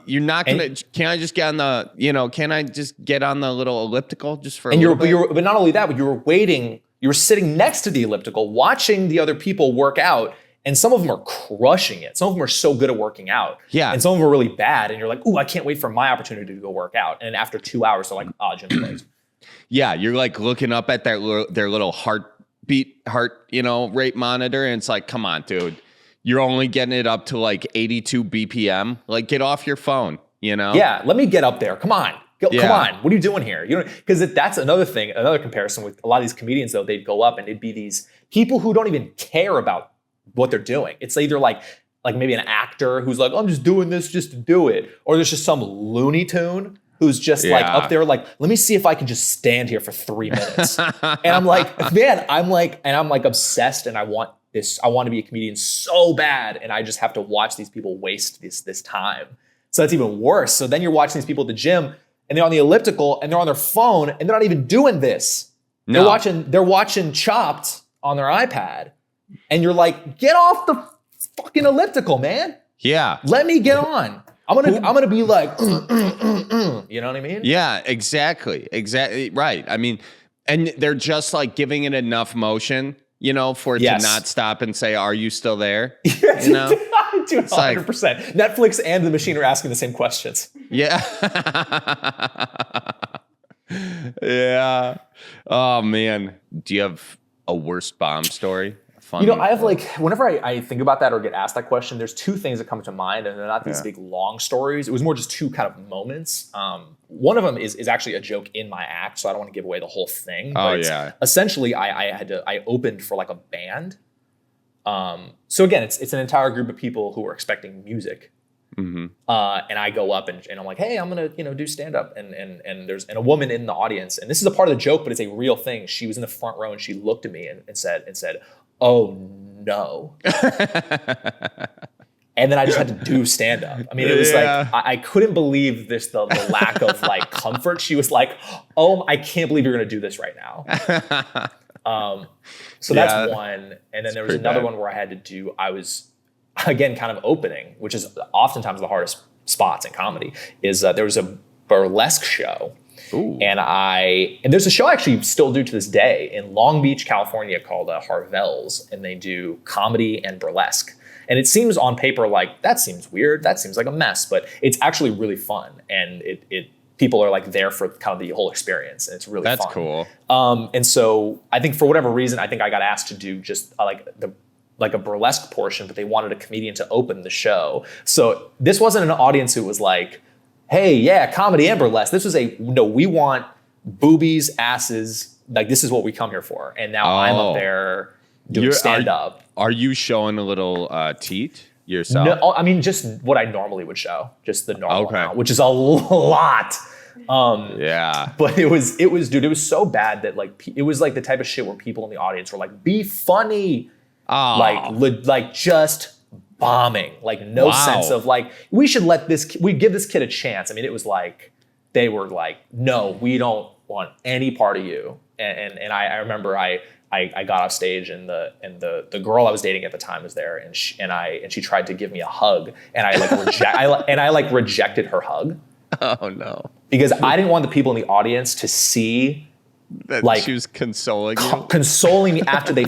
you're not gonna. Can I just get on the Can I just get on the little elliptical just for? And but not only that, but you were waiting. You were sitting next to the elliptical, watching the other people work out, And some of them are crushing it. Some of them are so good at working out. Yeah. And some of them are really bad. And you're like, ooh, I can't wait for my opportunity to go work out. And after 2 hours, they're like, gym closed. Yeah, you're like looking up at their little heart, rate monitor, and it's like, come on, dude. You're only getting it up to like 82 BPM. Like, get off your phone, Yeah, let me get up there. Come on. Come on. What are you doing here? Because that's another thing, another comparison with a lot of these comedians, though. They'd go up and it'd be these people who don't even care about what they're doing. It's either like maybe an actor who's like, I'm just doing this just to do it. Or there's just some Looney Tune who's just like up there like, let me see if I can just stand here for 3 minutes. And I'm like, man, I'm like obsessed, and I want to be a comedian so bad, and I just have to watch these people waste this time. So that's even worse. So then you're watching these people at the gym, and they're on the elliptical, and they're on their phone, and they're not even doing this. No. They're watching Chopped on their iPad, and you're like, get off the fucking elliptical, man. Yeah. Let me get on. I'm gonna be like, you know what I mean? Yeah, exactly. Right. I mean, and they're just like giving it enough motion, for it to not stop and say, "Are you still there?" Dude, 100%. Netflix and the machine are asking the same questions. Yeah. Yeah. Oh man, do you have a worst bomb story? I have whenever I think about that or get asked that question, there's two things that come to mind, and they're not these big long stories. It was more just two kind of moments. One of them is actually a joke in my act, so I don't want to give away the whole thing. But essentially, I opened for like a band. So again, it's an entire group of people who are expecting music. Mm-hmm. And I go up and I'm like, hey, I'm gonna do stand up, and there's a woman in the audience, and this is a part of the joke, but it's a real thing. She was in the front row and she looked at me and said, oh no. And then I just had to do stand up. I mean, it was like, I couldn't believe the lack of like comfort. She was like, oh, I can't believe you're going to do this right now. So that's one. And then there was another one where I was again, kind of opening, which is oftentimes the hardest spots in comedy, is there was a burlesque show. Ooh. And there's a show I actually still do to this day in Long Beach, California, called Harvell's, and they do comedy and burlesque. And it seems on paper like that seems weird, that seems like a mess, but it's actually really fun, and people are like there for kind of the whole experience, and it's really fun. That's cool. And so I think for whatever reason, I think I got asked to do just like a burlesque portion, but they wanted a comedian to open the show. So this wasn't an audience who was like, hey, yeah, comedy and burlesque. This was we want boobies, asses. Like, this is what we come here for. And now I'm up there doing stand-up. Are you showing a little teat yourself? No, I mean, just what I normally would show. Just the normal amount, which is a lot. But it was, dude, it was so bad that it was like the type of shit where people in the audience were like, be funny. Like just bombing, like no sense of like, we should we give this kid a chance. I mean, it was like, they were like, no, we don't want any part of you. And I remember I got off stage, and the girl I was dating at the time was there, and she tried to give me a hug, and I rejected her hug. Oh no. Because I didn't want the people in the audience to see that she was consoling you. Consoling me after they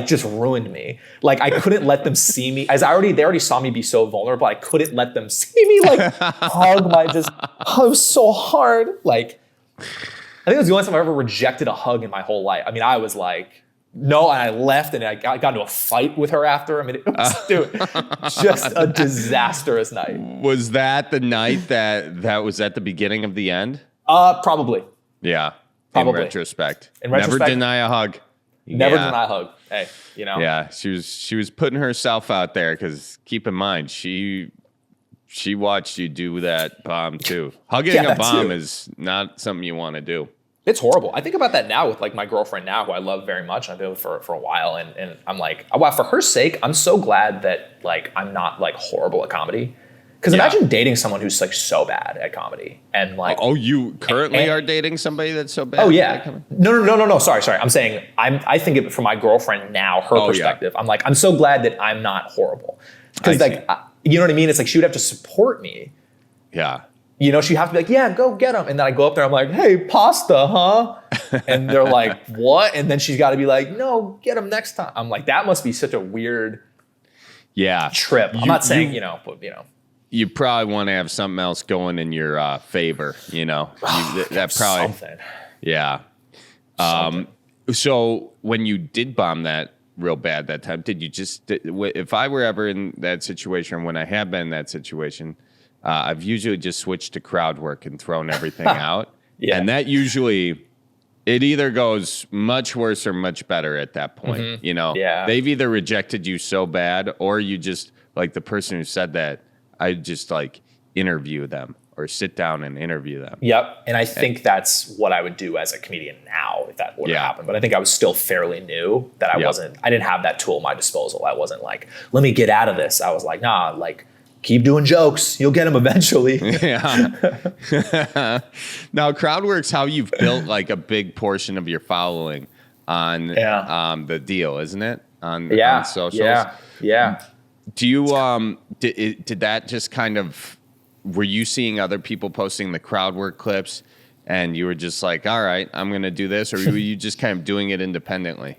just ruined me. Like, I couldn't let them see me, as they already saw me be so vulnerable. I couldn't let them see me it was so hard. Like, I think it was the only time I ever rejected a hug in my whole life. I mean, I was like, no, and I left, and I got into a fight with her after. I mean, it was, dude, just a disastrous night. Was that the night that was at the beginning of the end? Probably. Yeah. Probably. In retrospect. Never deny a hug. Never deny a hug. Hey, Yeah, she was putting herself out there, because keep in mind, she watched you do that bomb too. Hugging a bomb is not something you want to do. It's horrible. I think about that now with my girlfriend now, who I love very much. I've been with for a while, and I'm like, wow, for her sake, I'm so glad that I'm not horrible at comedy. Because imagine dating someone who's so bad at comedy, and you currently are dating somebody that's so bad. Oh yeah. No. Sorry. I'm saying I think it from my girlfriend now, her perspective. Yeah. I'm so glad that I'm not horrible, because you know what I mean. It's she would have to support me. Yeah. She'd have to be like, yeah, go get them. And then I go up there, I'm like, hey, pasta, huh? And they're like, what? And then she's got to be like, no, get them next time. I'm like, that must be such a weird Yeah. trip. I'm not saying, but You probably want to have something else going in your favor, that probably, something. yeah. So when you did bomb that real bad that time, did you if I were ever in that situation, when I have been in that situation, I've usually just switched to crowd work and thrown everything out. Yeah. And that usually, it either goes much worse or much better at that point. Yeah. They've either rejected you so bad, or you just, like the person who said that, I just like interview them or sit down and interview them. Yep. And I think that's what I would do as a comedian now if that would happen. But I think I was still fairly new, that I didn't have that tool at my disposal. I wasn't like, let me get out of this. I was like, nah, like, keep doing jokes. You'll get them eventually. Yeah. Now, Crowdwork's how you've built like a big portion of your following on the deal, isn't it? On socials. Yeah. Do you did that just kind of, were you seeing other people posting the Crowdwork clips and you were just like, all right, I'm going to do this, or were you just kind of doing it independently?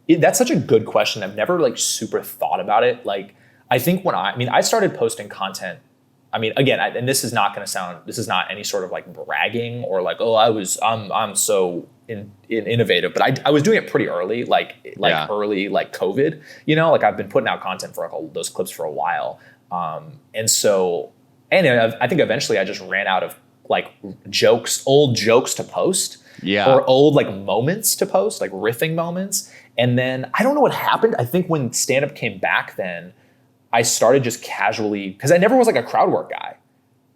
That's such a good question. I've never like super thought about it. Like, I think I started posting content. I mean, again, and this is not any sort of like bragging or like, oh, I'm so innovative, but I was doing it pretty early, like early, like COVID, like I've been putting out content for like those clips for a while. And I think eventually I just ran out of like old jokes to post, or old like moments to post, like riffing moments. And then I don't know what happened. I think when stand-up came back, then I started just casually, because I never was like a crowd work guy.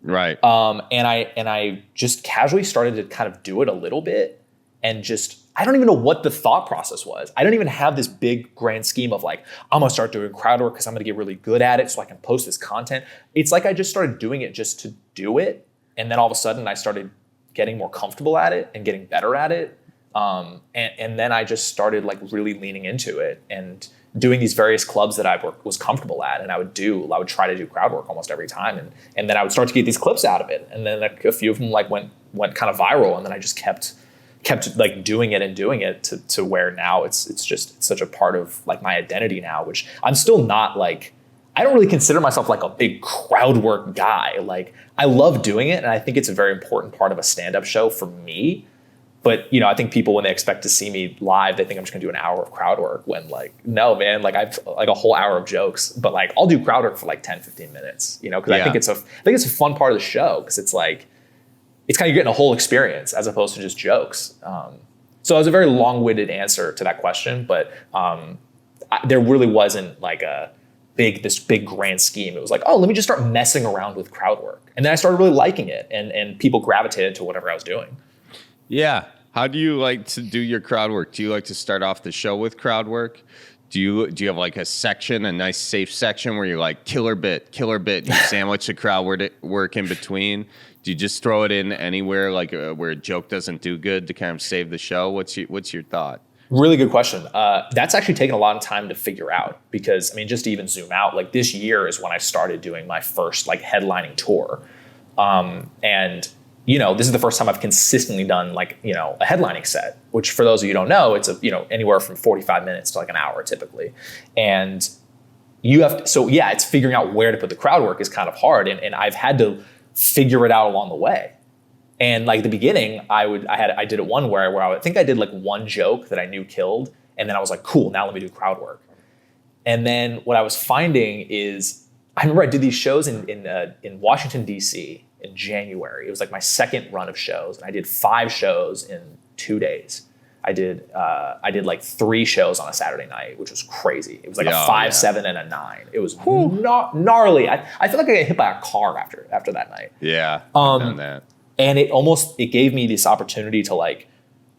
Right. And I just casually started to kind of do it a little bit, and just, I don't even know what the thought process was. I don't even have this big grand scheme of like, I'm gonna start doing crowd work because I'm gonna get really good at it so I can post this content. It's like I just started doing it just to do it. And then all of a sudden I started getting more comfortable at it and getting better at it. And then I just started like really leaning into it and doing these various clubs that I was comfortable at. And I would try to do crowd work almost every time. And then I would start to get these clips out of it. And then a few of them like went kind of viral. And then I just kept like doing it to where now it's such a part of like my identity now, which I'm still not like, I don't really consider myself like a big crowd work guy. Like, I love doing it. And I think it's a very important part of a stand-up show for me. But, I think people, when they expect to see me live, they think I'm just gonna do an hour of crowd work, when like, no, man, like I've like a whole hour of jokes, but like I'll do crowd work for like 10, 15 minutes, because I think it's a fun part of the show, because it's like, it's kind of getting a whole experience as opposed to just jokes. So it was a very long-winded answer to that question, but there really wasn't like this big grand scheme. It was like, oh, let me just start messing around with crowd work. And then I started really liking it, and people gravitated to whatever I was doing. Yeah. How do you like to do your crowd work? Do you like to start off the show with crowd work? Do you have like a section, a nice safe section where you're like killer bit, you sandwich the crowd work in between? Do you just throw it in anywhere, like where a joke doesn't do good, to kind of save the show? What's your thought? Really good question. That's actually taken a lot of time to figure out, because I mean, just to even zoom out, like this year is when I started doing my first like headlining tour, and this is the first time I've consistently done like, a headlining set, which for those of you who don't know, it's anywhere from 45 minutes to like an hour typically. And it's figuring out where to put the crowd work is kind of hard. And I've had to figure it out along the way. And like the beginning, I did it one where I think I did like one joke that I knew killed. And then I was like, cool, now let me do crowd work. And then what I was finding is, I remember I did these shows in Washington, DC, in January. It was like my second run of shows, and I did 5 shows in 2 days. I did like 3 shows on a Saturday night, which was crazy. It was like a 5, 7, and a 9. It was gnarly. I feel like I got hit by a car after that night. Yeah, I've done that. And it gave me this opportunity to like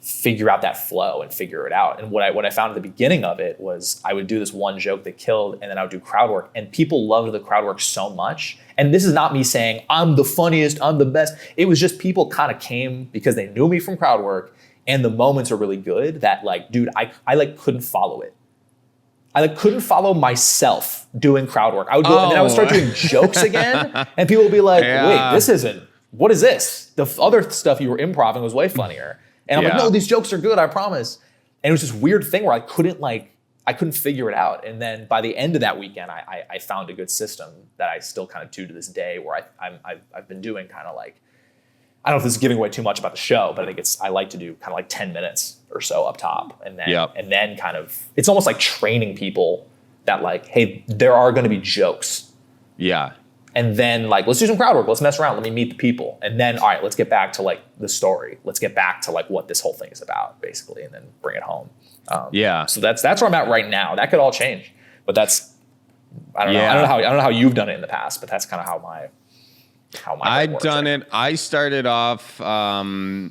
figure out that flow and figure it out. And what I found at the beginning of it was I would do this one joke that killed, and then I would do crowd work, and people loved the crowd work so much. And this is not me saying I'm the funniest, I'm the best. It was just people kind of came because they knew me from crowd work, and the moments are really good that like, dude, I like couldn't follow it. I like couldn't follow myself doing crowd work. I would go and then I would start doing jokes again, and people would be like, wait, what is this? The other stuff you were improvising was way funnier. And I'm like, no, these jokes are good, I promise. And it was this weird thing where I I couldn't figure it out. And then by the end of that weekend, I found a good system that I still kind of do to this day, where I've been doing kind of like, I don't know if this is giving away too much about the show, but I think I like to do kind of like 10 minutes or so up top. And then kind of, it's almost like training people that like, hey, there are going to be jokes. Yeah. And then like, let's do some crowd work. Let's mess around. Let me meet the people. And then, all right, let's get back to like the story. Let's get back to like what this whole thing is about, basically, and then bring it home. So that's where I'm at right now. That could all change, but that's, I don't know. I don't know how you've done it in the past, but that's kind of how my I've done it. I started off. I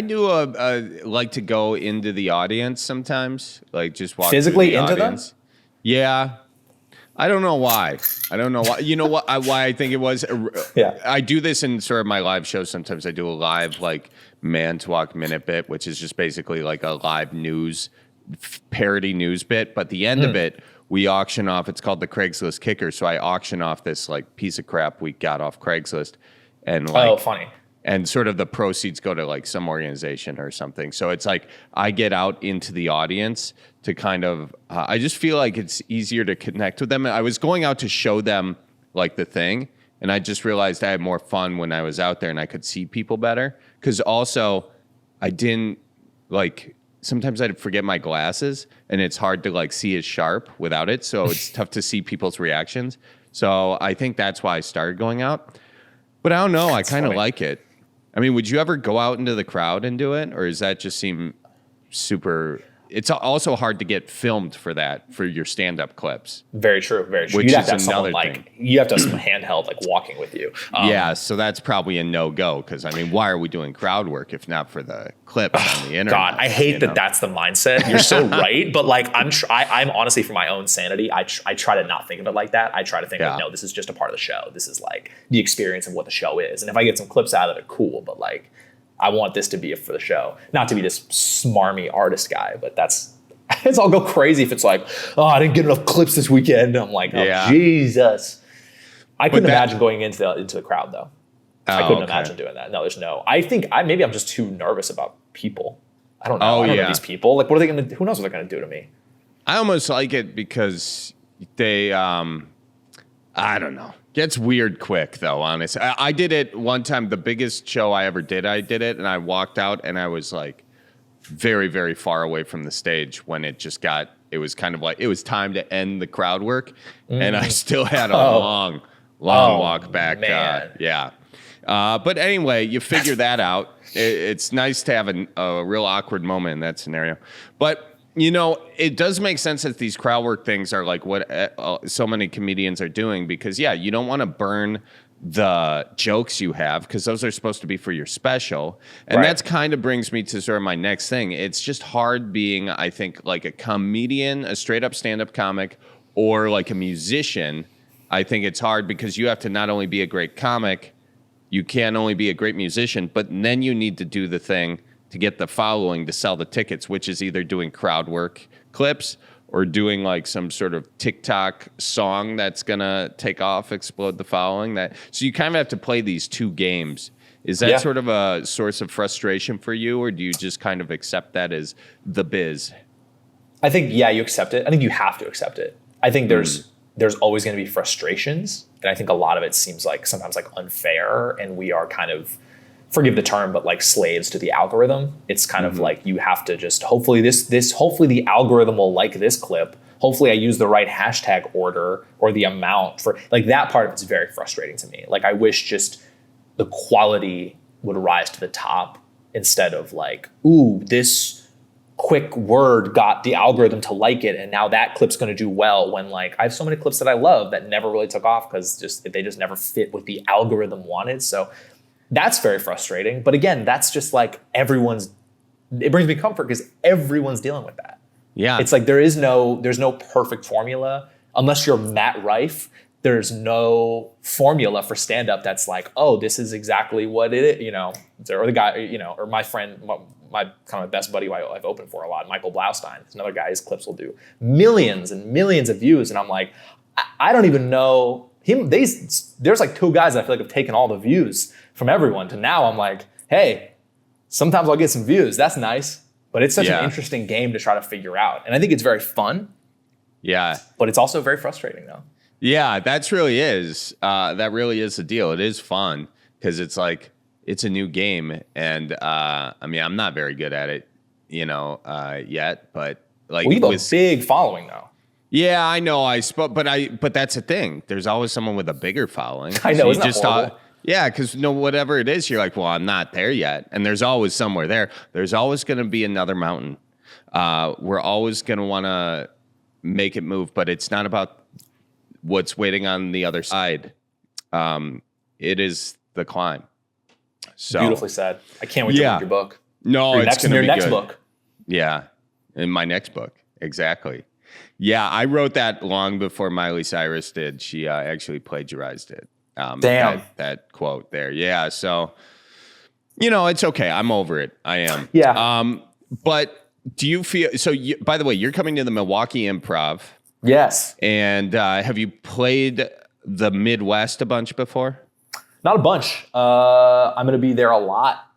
do like to go into the audience sometimes, like just walk physically through the into audience. them. Yeah, I don't know why. You know what? Why I think it was. Yeah. I do this in sort of my live shows. Sometimes I do a live like Man to Walk Minute bit, which is just basically like a live news parody news bit. But the end of it, we auction off. It's called the Craigslist Kicker. So I auction off this like piece of crap we got off Craigslist, and like, funny. And sort of the proceeds go to like some organization or something. So it's like I get out into the audience to kind of, I just feel like it's easier to connect with them. I was going out to show them like the thing, and I just realized I had more fun when I was out there and I could see people better. Because also I didn't like, sometimes I'd forget my glasses and it's hard to like see as sharp without it. So it's tough to see people's reactions. So I think that's why I started going out. But I don't know. I kind of like it. I mean, would you ever go out into the crowd and do it? Or does that just seem super... It's also hard to get filmed for that, for your stand-up clips. Very true, very true. Which You'd have is to have someone another like, you have to have someone handheld, like walking with you. Yeah, so that's probably a no-go, because, I mean, why are we doing crowd work if not for the clips on the internet? God, I hate that that's the mindset. You're so right. But like, I'm honestly, for my own sanity, I try to not think of it like that. I try to think like, no, this is just a part of the show. This is like the experience of what the show is. And if I get some clips out of it, cool. But like, I want this to be for the show, not to be this smarmy artist guy, but I'll go crazy if it's like, oh, I didn't get enough clips this weekend. I'm like, oh, Jesus. I couldn't imagine going into the crowd, though. I couldn't imagine doing that. No, there's no. I think maybe I'm just too nervous about people. I don't know. I don't know these people. Like, what are they going to? Who knows what they're going to do to me? I almost like it because they, I don't know. Gets weird quick, though, honestly. I did it one time. The biggest show I ever did, I did it, and I walked out, and I was like, very, very far away from the stage when it was kind of like, it was time to end the crowd work. And I still had a long walk back. But anyway, you figure that out. It's nice to have a real awkward moment in that scenario. But, you know, it does make sense that these crowd work things are like what so many comedians are doing, because, yeah, you don't want to burn the jokes you have, because those are supposed to be for your special. And that's kind of brings me to sort of my next thing. It's just hard being, I think, like a comedian, a straight up stand-up comic, or like a musician. I think it's hard because you have to not only be a great comic, you can't only be a great musician, but then you need to do the thing to get the following to sell the tickets, which is either doing crowd work clips or doing like some sort of TikTok song that's gonna take off, explode the following. So you kind of have to play these two games. Is that sort of a source of frustration for you, or do you just kind of accept that as the biz? I think, you accept it. I think you have to accept it. I think there's always going to be frustrations, and I think a lot of it seems like sometimes like unfair, and we are kind of, forgive the term, but like slaves to the algorithm. It's kind of like you have to just, hopefully hopefully the algorithm will like this clip. Hopefully I use the right hashtag order or the amount for, like, that part of it's very frustrating to me. Like, I wish just the quality would rise to the top instead of like, ooh, this quick word got the algorithm to like it, and now that clip's going to do well, when like I have so many clips that I love that never really took off because they just never fit what the algorithm wanted. So that's very frustrating. But again, that's just like it brings me comfort because everyone's dealing with that. Yeah. It's like there's no perfect formula. Unless you're Matt Rife, there's no formula for stand-up that's like, oh, this is exactly what it is, you know, or the guy, you know, or my friend, my kind of best buddy who I've opened for a lot, Michael Blaustein. There's another guy, his clips will do millions and millions of views. And I'm like, I don't even know him. There's like two guys that I feel like have taken all the views from everyone to now I'm like, hey, sometimes I'll get some views. That's nice. But it's such an interesting game to try to figure out. And I think it's very fun. Yeah. But it's also very frustrating, though. Yeah, that really is the deal. It is fun because it's like it's a new game. And I mean, I'm not very good at it, yet. But like, we have a big following, though. Yeah, I know. But that's the thing. There's always someone with a bigger following. I know. Isn't that horrible? Yeah, because whatever it is, you're like, well, I'm not there yet. And there's always somewhere there. There's always going to be another mountain. We're always going to want to make it move, but it's not about what's waiting on the other side. It is the climb. So beautifully said. I can't wait to read your book. No, it's going to be your next good. book. Yeah, in my next book. Exactly. Yeah, I wrote that long before Miley Cyrus did. She actually plagiarized it. Damn. That quote there. Yeah. So, it's okay. I'm over it. I am. Yeah. But do you feel, by the way, you're coming to the Milwaukee Improv. Yes. And have you played the Midwest a bunch before? Not a bunch. I'm going to be there a lot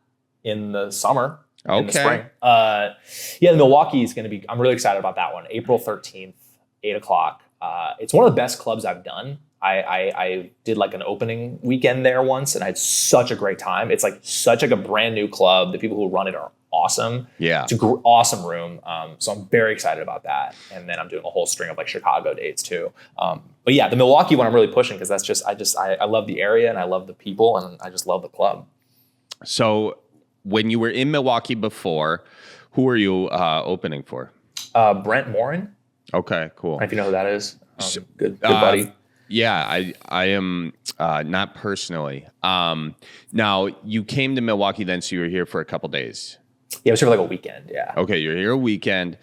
in the summer. Okay. In the spring. The Milwaukee is going to be, I'm really excited about that one. April 13th, 8:00. It's one of the best clubs I've done. I did like an opening weekend there once and I had such a great time. It's like such like a brand new club. The people who run it are awesome. Yeah. It's an awesome room. So I'm very excited about that. And then I'm doing a whole string of like Chicago dates too. But yeah, the Milwaukee one I'm really pushing because that's just, I love the area and I love the people and I just love the club. So when you were in Milwaukee before, who were you opening for? Brent Morin. Okay, cool. I don't know if you know who that is. Good buddy. Yeah, I am not personally. Now, you came to Milwaukee then, so you were here for a couple days. Yeah, I was here for like a weekend, yeah. Okay, you're here a weekend.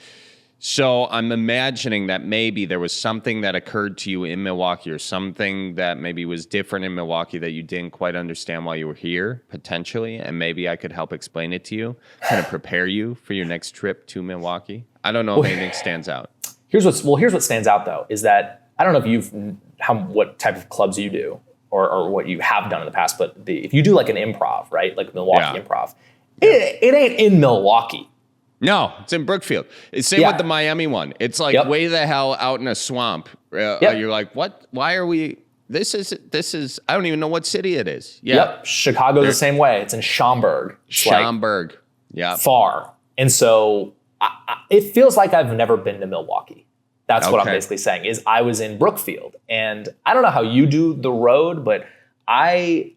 So I'm imagining that maybe there was something that occurred to you in Milwaukee or something that maybe was different in Milwaukee that you didn't quite understand while you were here, potentially, and maybe I could help explain it to you, kind of prepare you for your next trip to Milwaukee. I don't know if anything stands out. Here's what stands out, though, is that I don't know if what type of clubs you do or what you have done in the past, but if you do like an improv, right, like Milwaukee Improv, it ain't in Milwaukee. No, it's in Brookfield. It's same with the Miami one. It's like way the hell out in a swamp. You're like, what? Why are we? This is. I don't even know what city it is. Yep. Chicago's the same way. It's in Schaumburg. Schaumburg. Like far. And so it feels like I've never been to Milwaukee. That's what I'm basically saying. Is I was in Brookfield, and I don't know how you do the road, but I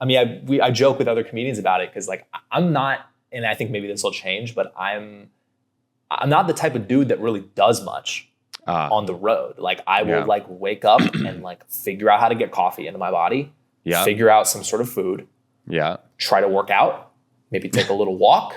joke with other comedians about it because like I'm not, and I think maybe this will change, but I'm not the type of dude that really does much on the road. Like I will like wake up and like figure out how to get coffee into my body, figure out some sort of food, try to work out, maybe take a little walk.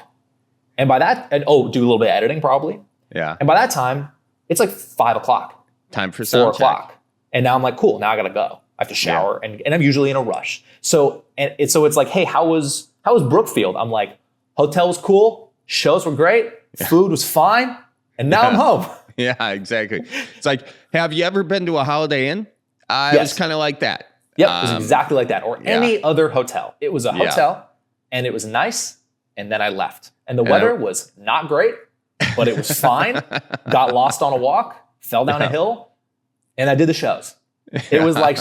And by that, do a little bit of editing probably. Yeah. And by that time, it's like 5 o'clock. Time for 4 o'clock. And now I'm like, cool, now I gotta go. I have to shower and I'm usually in a rush. So it's like, hey, how was Brookfield? I'm like, hotel was cool, shows were great, food was fine, and now I'm home. Yeah, exactly. It's like, have you ever been to a Holiday Inn? It was kind of like that. Yep, it was exactly like that. Or any other hotel. It was a hotel, and it was nice, and then I left. And the weather was not great, but it was fine. Got lost on a walk, fell down a hill, and I did the shows. It was like,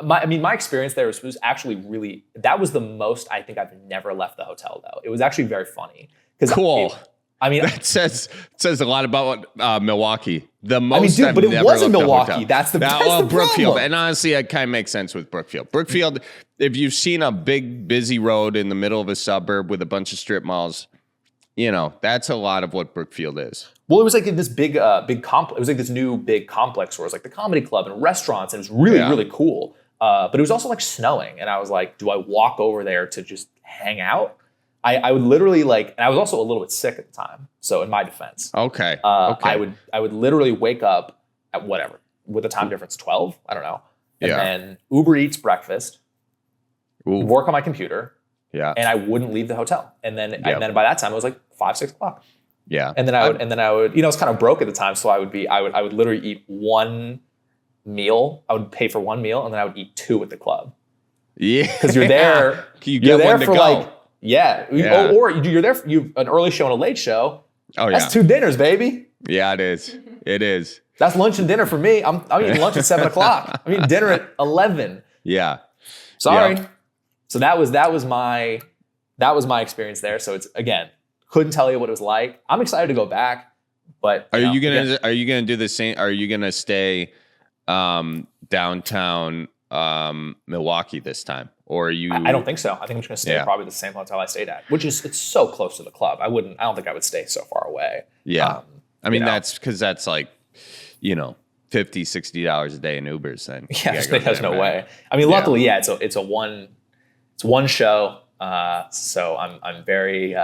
my experience there was actually really, that was the most I think I've never left the hotel, though. It was actually very funny. Cool. That says a lot about Milwaukee. The most but it wasn't Milwaukee. That's the Brookfield. Problem. And honestly, it kind of makes sense with Brookfield. Brookfield, if you've seen a big, busy road in the middle of a suburb with a bunch of strip malls, that's a lot of what Brookfield is. Well, it was like this big complex. It was like this new big complex where it was like the comedy club and restaurants, and it was really, really cool. But it was also like snowing, and I was like, do I walk over there to just hang out? I would literally and I was also a little bit sick at the time. So in my defense, I would literally wake up at whatever, with the time difference, 12, I don't know. And then Uber Eats breakfast, work on my computer, and I wouldn't leave the hotel. And then by that time it was like 5, 6 o'clock. Yeah. And then I would, I was kind of broke at the time. So I would literally eat one meal. I would pay for one meal and then I would eat 2 at the club. Yeah. Because you're there. You're there for Yeah. Yeah. Or you're there for an early show and a late show. Oh yeah. That's 2 dinners, baby. Yeah, it is. It is. That's lunch and dinner for me. I'm eating lunch at 7 o'clock. I'm eating dinner at 11. Yeah. Sorry. Yeah. So that was my experience there. So it's, again, couldn't tell you what it was like. I'm excited to go back, but Are you gonna do the same? Are you gonna stay downtown Milwaukee this time, or are you? I don't think so. I think I'm just gonna stay at probably the same hotel I stayed at, which is, it's so close to the club. I don't think I would stay so far away. Yeah. I mean, that's because that's like, $50, $60 a day in Ubers. Then there's no way. I mean, luckily, it's one show. So I'm very.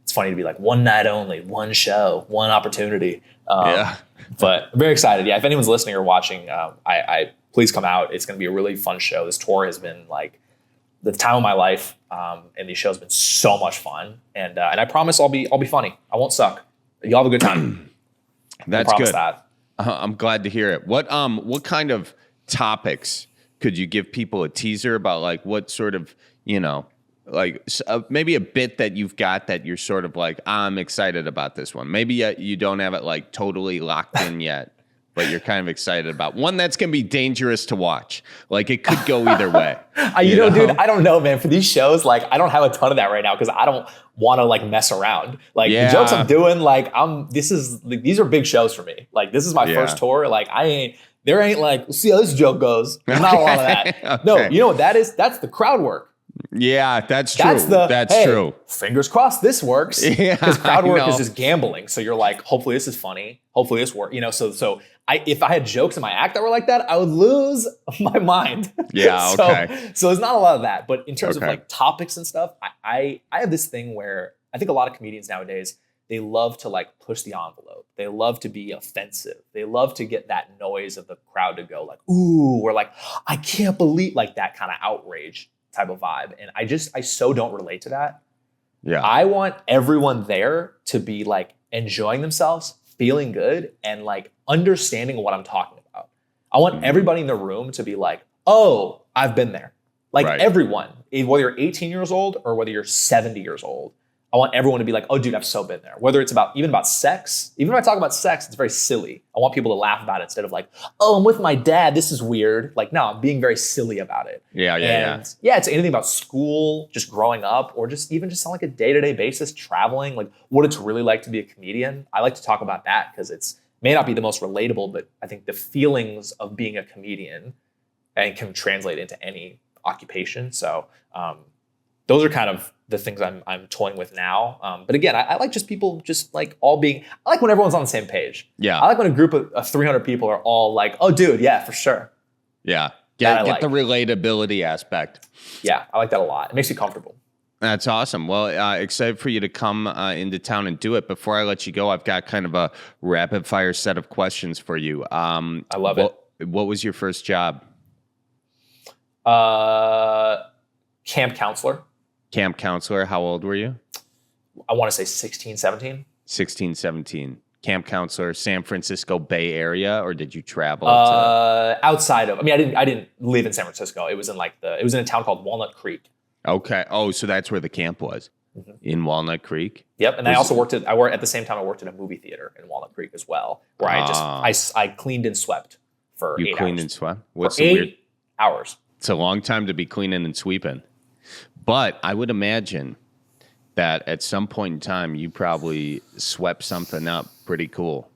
It's funny to be like, one night only, one show, one opportunity. But I'm very excited. Yeah, if anyone's listening or watching, I please come out. It's going to be a really fun show. This tour has been like the time of my life, and these shows have been so much fun. And I promise I'll be funny. I won't suck. You'll have a good time. That's I promise good. That. I'm glad to hear it. What kind of topics could you give people a teaser about? Like what sort of, like maybe a bit that you've got that you're sort of like, I'm excited about this one. Maybe you don't have it like totally locked in yet, but you're kind of excited about one that's going to be dangerous to watch. Like it could go either way. Dude, I don't know, man. For these shows, like I don't have a ton of that right now because I don't want to like mess around. Like the jokes I'm doing, like these are big shows for me. Like this is my first tour. Like there ain't like, let's see how this joke goes. There's not a lot of that. Okay. No, you know what that is? That's the crowd work. Yeah, that's true. That's true. Fingers crossed this works. Yeah, because crowd work is just gambling. So you're like, hopefully this is funny. Hopefully this works. So if I had jokes in my act that were like that, I would lose my mind. Yeah, okay. So there's not a lot of that. But in terms of like topics and stuff, I have this thing where I think a lot of comedians nowadays, they love to like push the envelope. They love to be offensive. They love to get that noise of the crowd to go like, ooh, or like, I can't believe, like that kind of outrage type of vibe. And I so don't relate to that. Yeah. I want everyone there to be like enjoying themselves, feeling good, and like understanding what I'm talking about. I want everybody in the room to be like, oh, I've been there. Like everyone, whether you're 18 years old or whether you're 70 years old, I want everyone to be like, oh, dude, I've so been there. Whether it's even about sex, even when I talk about sex, it's very silly. I want people to laugh about it instead of like, oh, I'm with my dad. This is weird. Like, no, I'm being very silly about it. Yeah. It's anything about school, just growing up, or just on like a day-to-day basis, traveling, like what it's really like to be a comedian. I like to talk about that because it's may not be the most relatable, but I think the feelings of being a comedian and can translate into any occupation. So those are kind of the things I'm toying with now. But again, I like just people just like all being, I like when everyone's on the same page. Yeah. I like when a group of 300 people are all like, oh, dude, yeah, for sure. Yeah. Get the relatability aspect. Yeah, I like that a lot. It makes you comfortable. That's awesome. Well, excited for you to come into town and do it. Before I let you go, I've got kind of a rapid fire set of questions for you. I love it. What was your first job? Camp counselor. Camp counselor. How old were you? I want to say 16, 17. 16, 17. Camp counselor, San Francisco Bay Area, or did you travel? Outside of, I didn't live in San Francisco. It was in a town called Walnut Creek. Okay. Oh, so that's where the camp was, in Walnut Creek. Yep. And I also worked at the same time I worked at a movie theater in Walnut Creek as well, where I cleaned and swept for 8 hours. You cleaned and swept? What's the 8 hours. It's a long time to be cleaning and sweeping. But I would imagine that at some point in time, you probably swept something up pretty cool.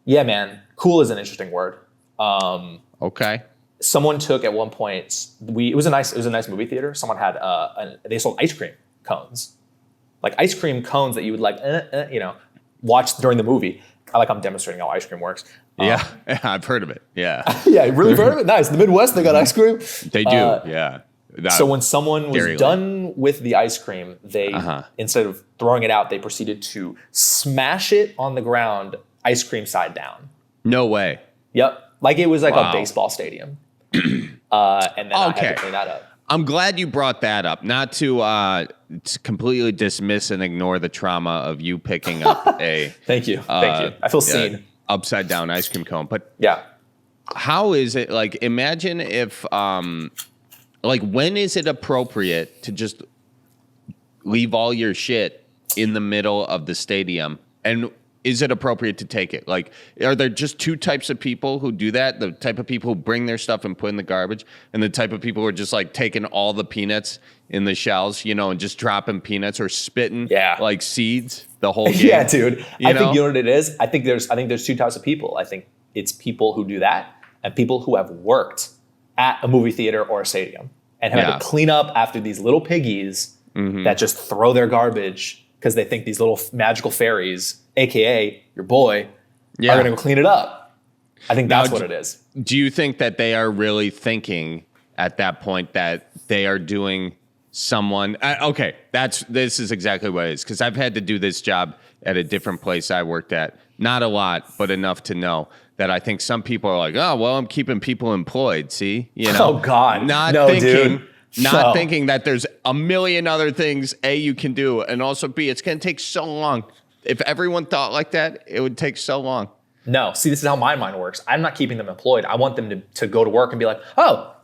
Yeah, man. Cool is an interesting word. Okay. Someone took at one point, it was a nice movie theater. Someone had, they sold ice cream cones. Like ice cream cones that you would like, watch during the movie. I'm demonstrating how ice cream works. Yeah, I've heard of it. Yeah. Yeah, really heard of it? Nice. In the Midwest, they got ice cream. They do, yeah. So when someone was done with the ice cream, they, instead of throwing it out, they proceeded to smash it on the ground, ice cream side down. No way. Yep. Like it was like a baseball stadium. And then I had to clean that up. I'm glad you brought that up. Not to completely dismiss and ignore the trauma of you picking up a... Thank you. I feel seen. Upside down ice cream cone. But yeah. How is it, like, imagine if... when is it appropriate to just leave all your shit in the middle of the stadium? And is it appropriate to take it? Like, are there just two types of people who do that? The type of people who bring their stuff and put in the garbage, and the type of people who are just like taking all the peanuts in the shells, and just dropping peanuts or spitting like seeds the whole game. Yeah, dude. I think you know what it is? I think there's two types of people. I think it's people who do that and people who have worked at a movie theater or a stadium and have had to clean up after these little piggies that just throw their garbage because they think these little magical fairies, AKA your boy, are going to go clean it up. I think that's what it is. Do you think that they are really thinking at that point that they are doing someone? This is exactly what it is, because I've had to do this job at a different place I worked at. Not a lot, but enough to know that I think some people are like, oh, well, I'm keeping people employed. See, Oh God, not thinking that there's a million other things you can do, and also B, it's going to take so long. If everyone thought like that, it would take so long. No, see, this is how my mind works. I'm not keeping them employed. I want them to go to work and be like, oh,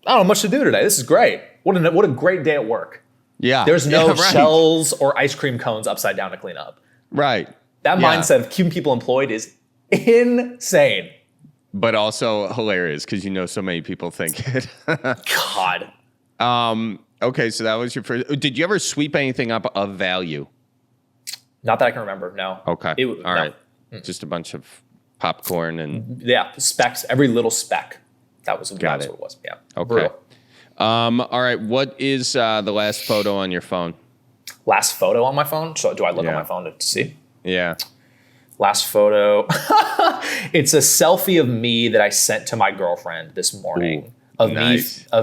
I don't have much to do today. This is great. What a great day at work. Yeah. There's no shells or ice cream cones upside down to clean up. Right. That mindset of keeping people employed is insane. But also hilarious because so many people think it. God. Okay, so that was your first. Did you ever sweep anything up of value? Not that I can remember, no. Okay. All right. Just a bunch of popcorn and... Yeah, specks, every little speck. That was what it was. Yeah. Okay. Brutal. All right. What is the last photo on your phone? Last photo on my phone? So do I look on my phone to see? Yeah. Last photo. It's a selfie of me that I sent to my girlfriend this morning. Of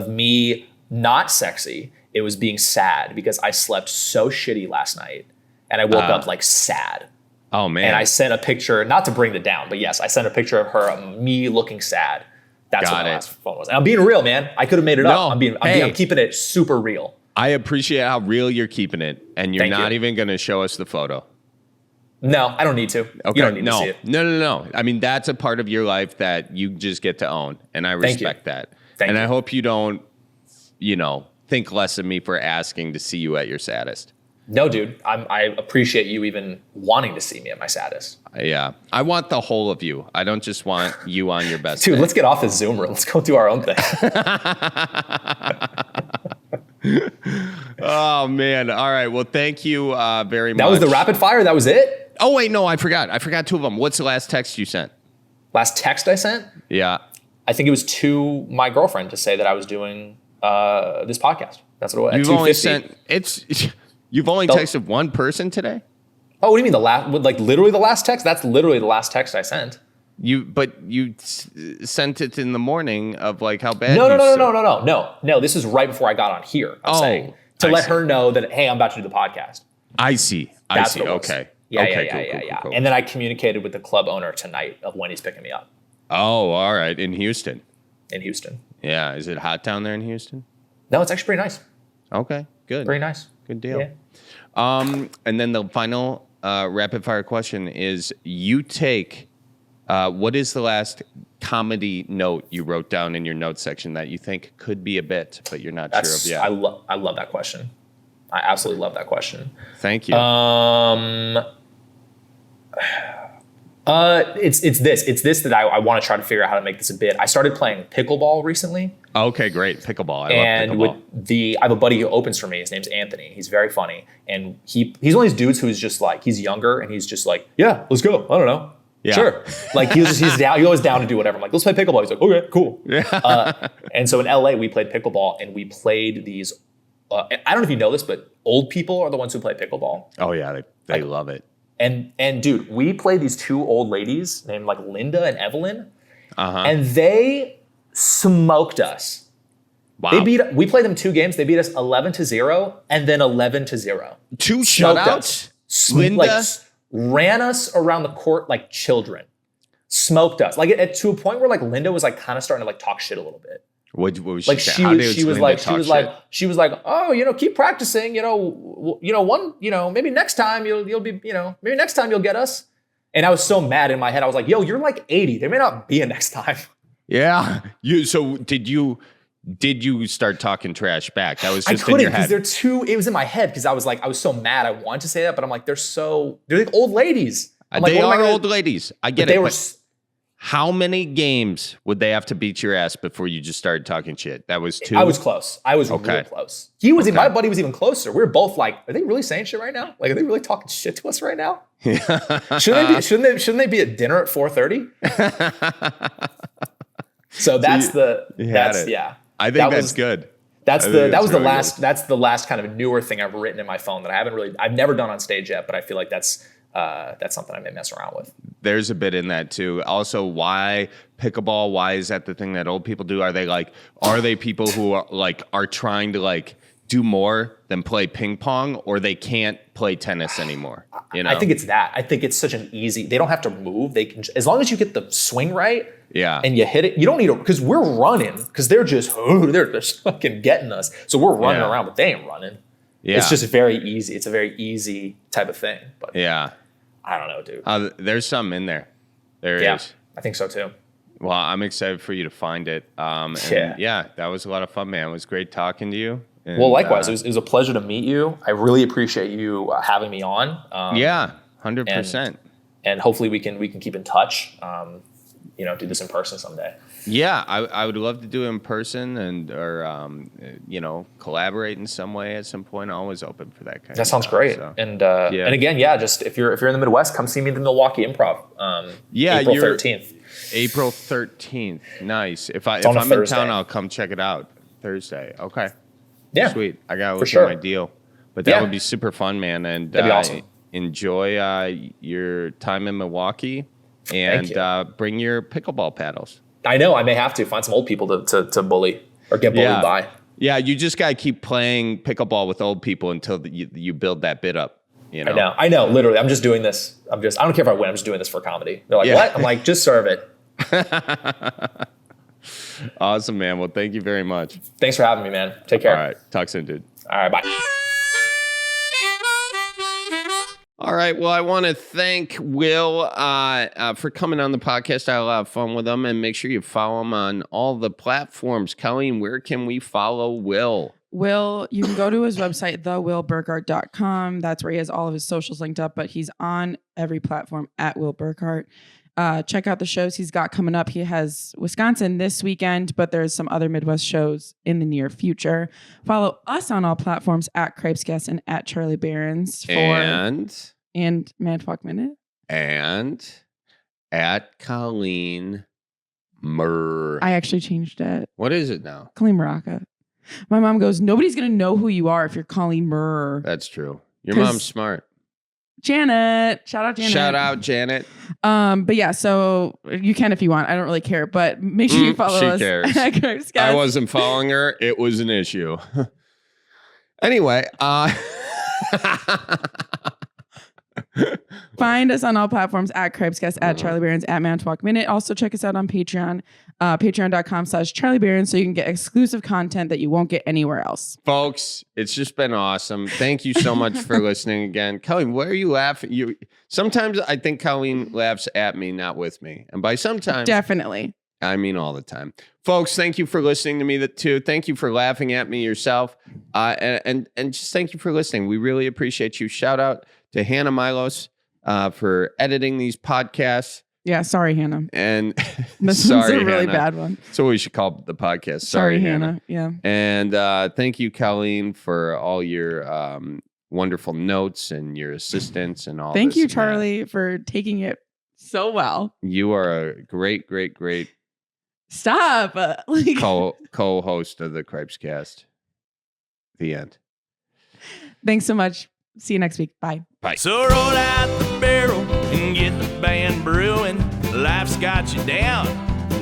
me not sexy. It was being sad because I slept so shitty last night and I woke up like sad. Oh man. And I sent a picture, not to bring it down, but yes, I sent a picture of her, me looking sad. That's what my last phone was. And I'm being real, man. I could have made it up. I'm keeping it super real. I appreciate how real you're keeping it, and you're not even going to show us the photo. No, I don't need to. Okay. You don't need to see it. No. I mean, that's a part of your life that you just get to own, and I respect that. Thank you. I hope you don't, think less of me for asking to see you at your saddest. No, dude. I appreciate you even wanting to see me at my saddest. Yeah. I want the whole of you. I don't just want you on your best Dude, day. let's get off this Zoom room. Let's go do our own thing. Oh, man. All right. Well, thank you very much. That was the rapid fire? That was it? Oh, wait. No, I forgot. I forgot two of them. What's the last text you sent? Last text I sent? Yeah. I think it was to my girlfriend to say that I was doing this podcast. That's what it was. You've only texted one person today? Oh, what do you mean the last? Literally the last text? That's literally the last text I sent. You sent it in the morning of like how bad. No. This is right before I got on here. I'm saying to let her know that hey, I'm about to do the podcast. I see. Okay. Yeah. Cool. And then I communicated with the club owner tonight of when he's picking me up. Oh, all right. In Houston. Yeah. Is it hot down there in Houston? No, it's actually pretty nice. Okay. Good. Pretty nice. Good deal. Yeah. And then the final rapid fire question is: you take what is the last comedy note you wrote down in your notes section that you think could be a bit, but you're not sure of yet? I love that question. I absolutely love that question. Thank you. It's this that I want to try to figure out how to make this a bit. I started playing pickleball recently. Okay, great. Pickleball. I love pickleball. I have a buddy who opens for me. His name's Anthony. He's very funny. And he's one of these dudes who's just like, he's younger and he's just like, yeah, let's go. I don't know. Yeah. Sure. Like he's down. He's always down to do whatever. I'm like, let's play pickleball. He's like, okay, cool. Yeah. And so in LA, we played pickleball and we played these, I don't know if you know this, but old people are the ones who play pickleball. Oh yeah. They love it. And dude, we played these two old ladies named like Linda and Evelyn. And they smoked us. Wow. We played them 2 games. They beat us 11-0 and then 11-0. 2 shutouts? Linda ran us around the court like children. Smoked us. Like to a point where like Linda was like kind of starting to like talk shit a little bit. What was she like saying? she was like, oh, keep practicing, maybe next time you'll be, maybe next time you'll get us. And I was so mad in my head. I was like, yo, you're like 80. There may not be a next time. Yeah. So did you did you start talking trash back? That was just I couldn't, in your because head. it was in my head because I was so mad. I wanted to say that, but I'm like, they're like old ladies. I'm like, They what am I are gonna- old ladies. I get But they it. were. But how many games would they have to beat your ass before you just started talking shit? That was 2? I was close. I was real close. My buddy was even closer. We were both like, are they really saying shit right now? Like, are they really talking shit to us right now? Shouldn't they be at dinner at 4:30? So that's yeah. I think that's good. That's the last kind of newer thing I've written in my phone that I've never done on stage yet, but I feel like that's something I may mess around with. There's a bit in that too. Also, why pickleball? Why is that the thing that old people do? Are they people who are trying to do more than play ping pong, or they can't play tennis anymore? I think it's that. I think it's such an easy. They don't have to move. They can, as long as you get the swing right. Yeah. And you hit it. You don't need to, because we're running. Because they're just they're fucking getting us. So we're running around, but they ain't running. Yeah. It's just very easy. It's a very easy type of thing. But yeah. I don't know, dude. There's some in there. There is. I think so too. Well, I'm excited for you to find it. That was a lot of fun, man. It was great talking to you. And, well, likewise, it was a pleasure to meet you. I really appreciate you having me on. 100%. And hopefully we can keep in touch. Do this in person someday. Yeah, I would love to do it in person or collaborate in some way at some point. I'm always open for that kind of stuff. That sounds great. So. And again, just if you're in the Midwest, come see me at the Milwaukee Improv. April 13th. April 13th. Nice. If I'm in town, I'll come check it out. Thursday. Okay. Yeah. Sweet. I got to look at my deal. But that would be super fun, man. And that'd be awesome. Enjoy your time in Milwaukee and bring your pickleball paddles. I know. I may have to find some old people to bully or get bullied by. Yeah, you just got to keep playing pickleball with old people until you build that bit up. I know. Literally, I'm just doing this. I don't care if I win. I'm just doing this for comedy. They're like, what? I'm like, just serve it. Awesome, man. Well, thank you very much. Thanks for having me, man. Take care. All right. Talk soon, dude. All right. Bye. All right. Well, I want to thank Will for coming on the podcast. I had a lot of fun with him, and make sure you follow him on all the platforms. Colleen, where can we follow Will? Will, you can go to his website, thewillburkart.com. That's where he has all of his socials linked up, but he's on every platform at Will Burkart. Check out the shows he's got coming up. He has Wisconsin this weekend, but there's some other Midwest shows in the near future. Follow us on all platforms at Cripescast and at Charlie Barons and Man Fuck Minute. And at Colleen Murr. I actually changed it. What is it now? Colleen Maraca. My mom goes, nobody's going to know who you are if you're Colleen Murr. That's true. Your mom's smart. Janet. Shout out, Janet. Shout out, Janet. But yeah, so you can if you want. I don't really care, but make sure you follow us. Cares. I wasn't following her. It was an issue. Anyway, find us on all platforms at Cripescast, at Charlie Barons, at Man Talk Minute. Also check us out on Patreon, patreon.com/Charlie Barons, so you can get exclusive content that you won't get anywhere else. Folks, it's just been awesome. Thank you so much for listening again. Colleen, why are you laughing? Sometimes I think Colleen laughs at me, not with me. And by sometimes, definitely, I mean all the time. Folks, thank you for listening to me too. Thank you for laughing at me yourself. And just thank you for listening. We really appreciate you. Shout out to Hannah Milos for editing these podcasts. Yeah, sorry, Hannah. And this sorry, is a really Hannah. bad one. So we should call the podcast. Sorry, Hannah. Yeah. And thank you, Colleen, for all your wonderful notes and your assistance and all. Thank you, Charlie, for taking it so well. You are a great, great, great. Stop. Co-host of the Cripescast. The end. Thanks so much. See you next week. Bye. Bye. So roll out the barrel and get the band brewing. Life's got you down.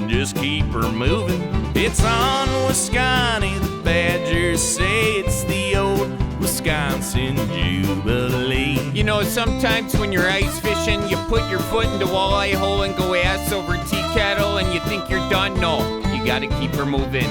Just keep her moving. It's on Wisconsin. The Badgers say it's the old Wisconsin Jubilee. You know, sometimes when you're ice fishing, you put your foot in the walleye hole and go ass over tea kettle and you think you're done. No, you got to keep her moving.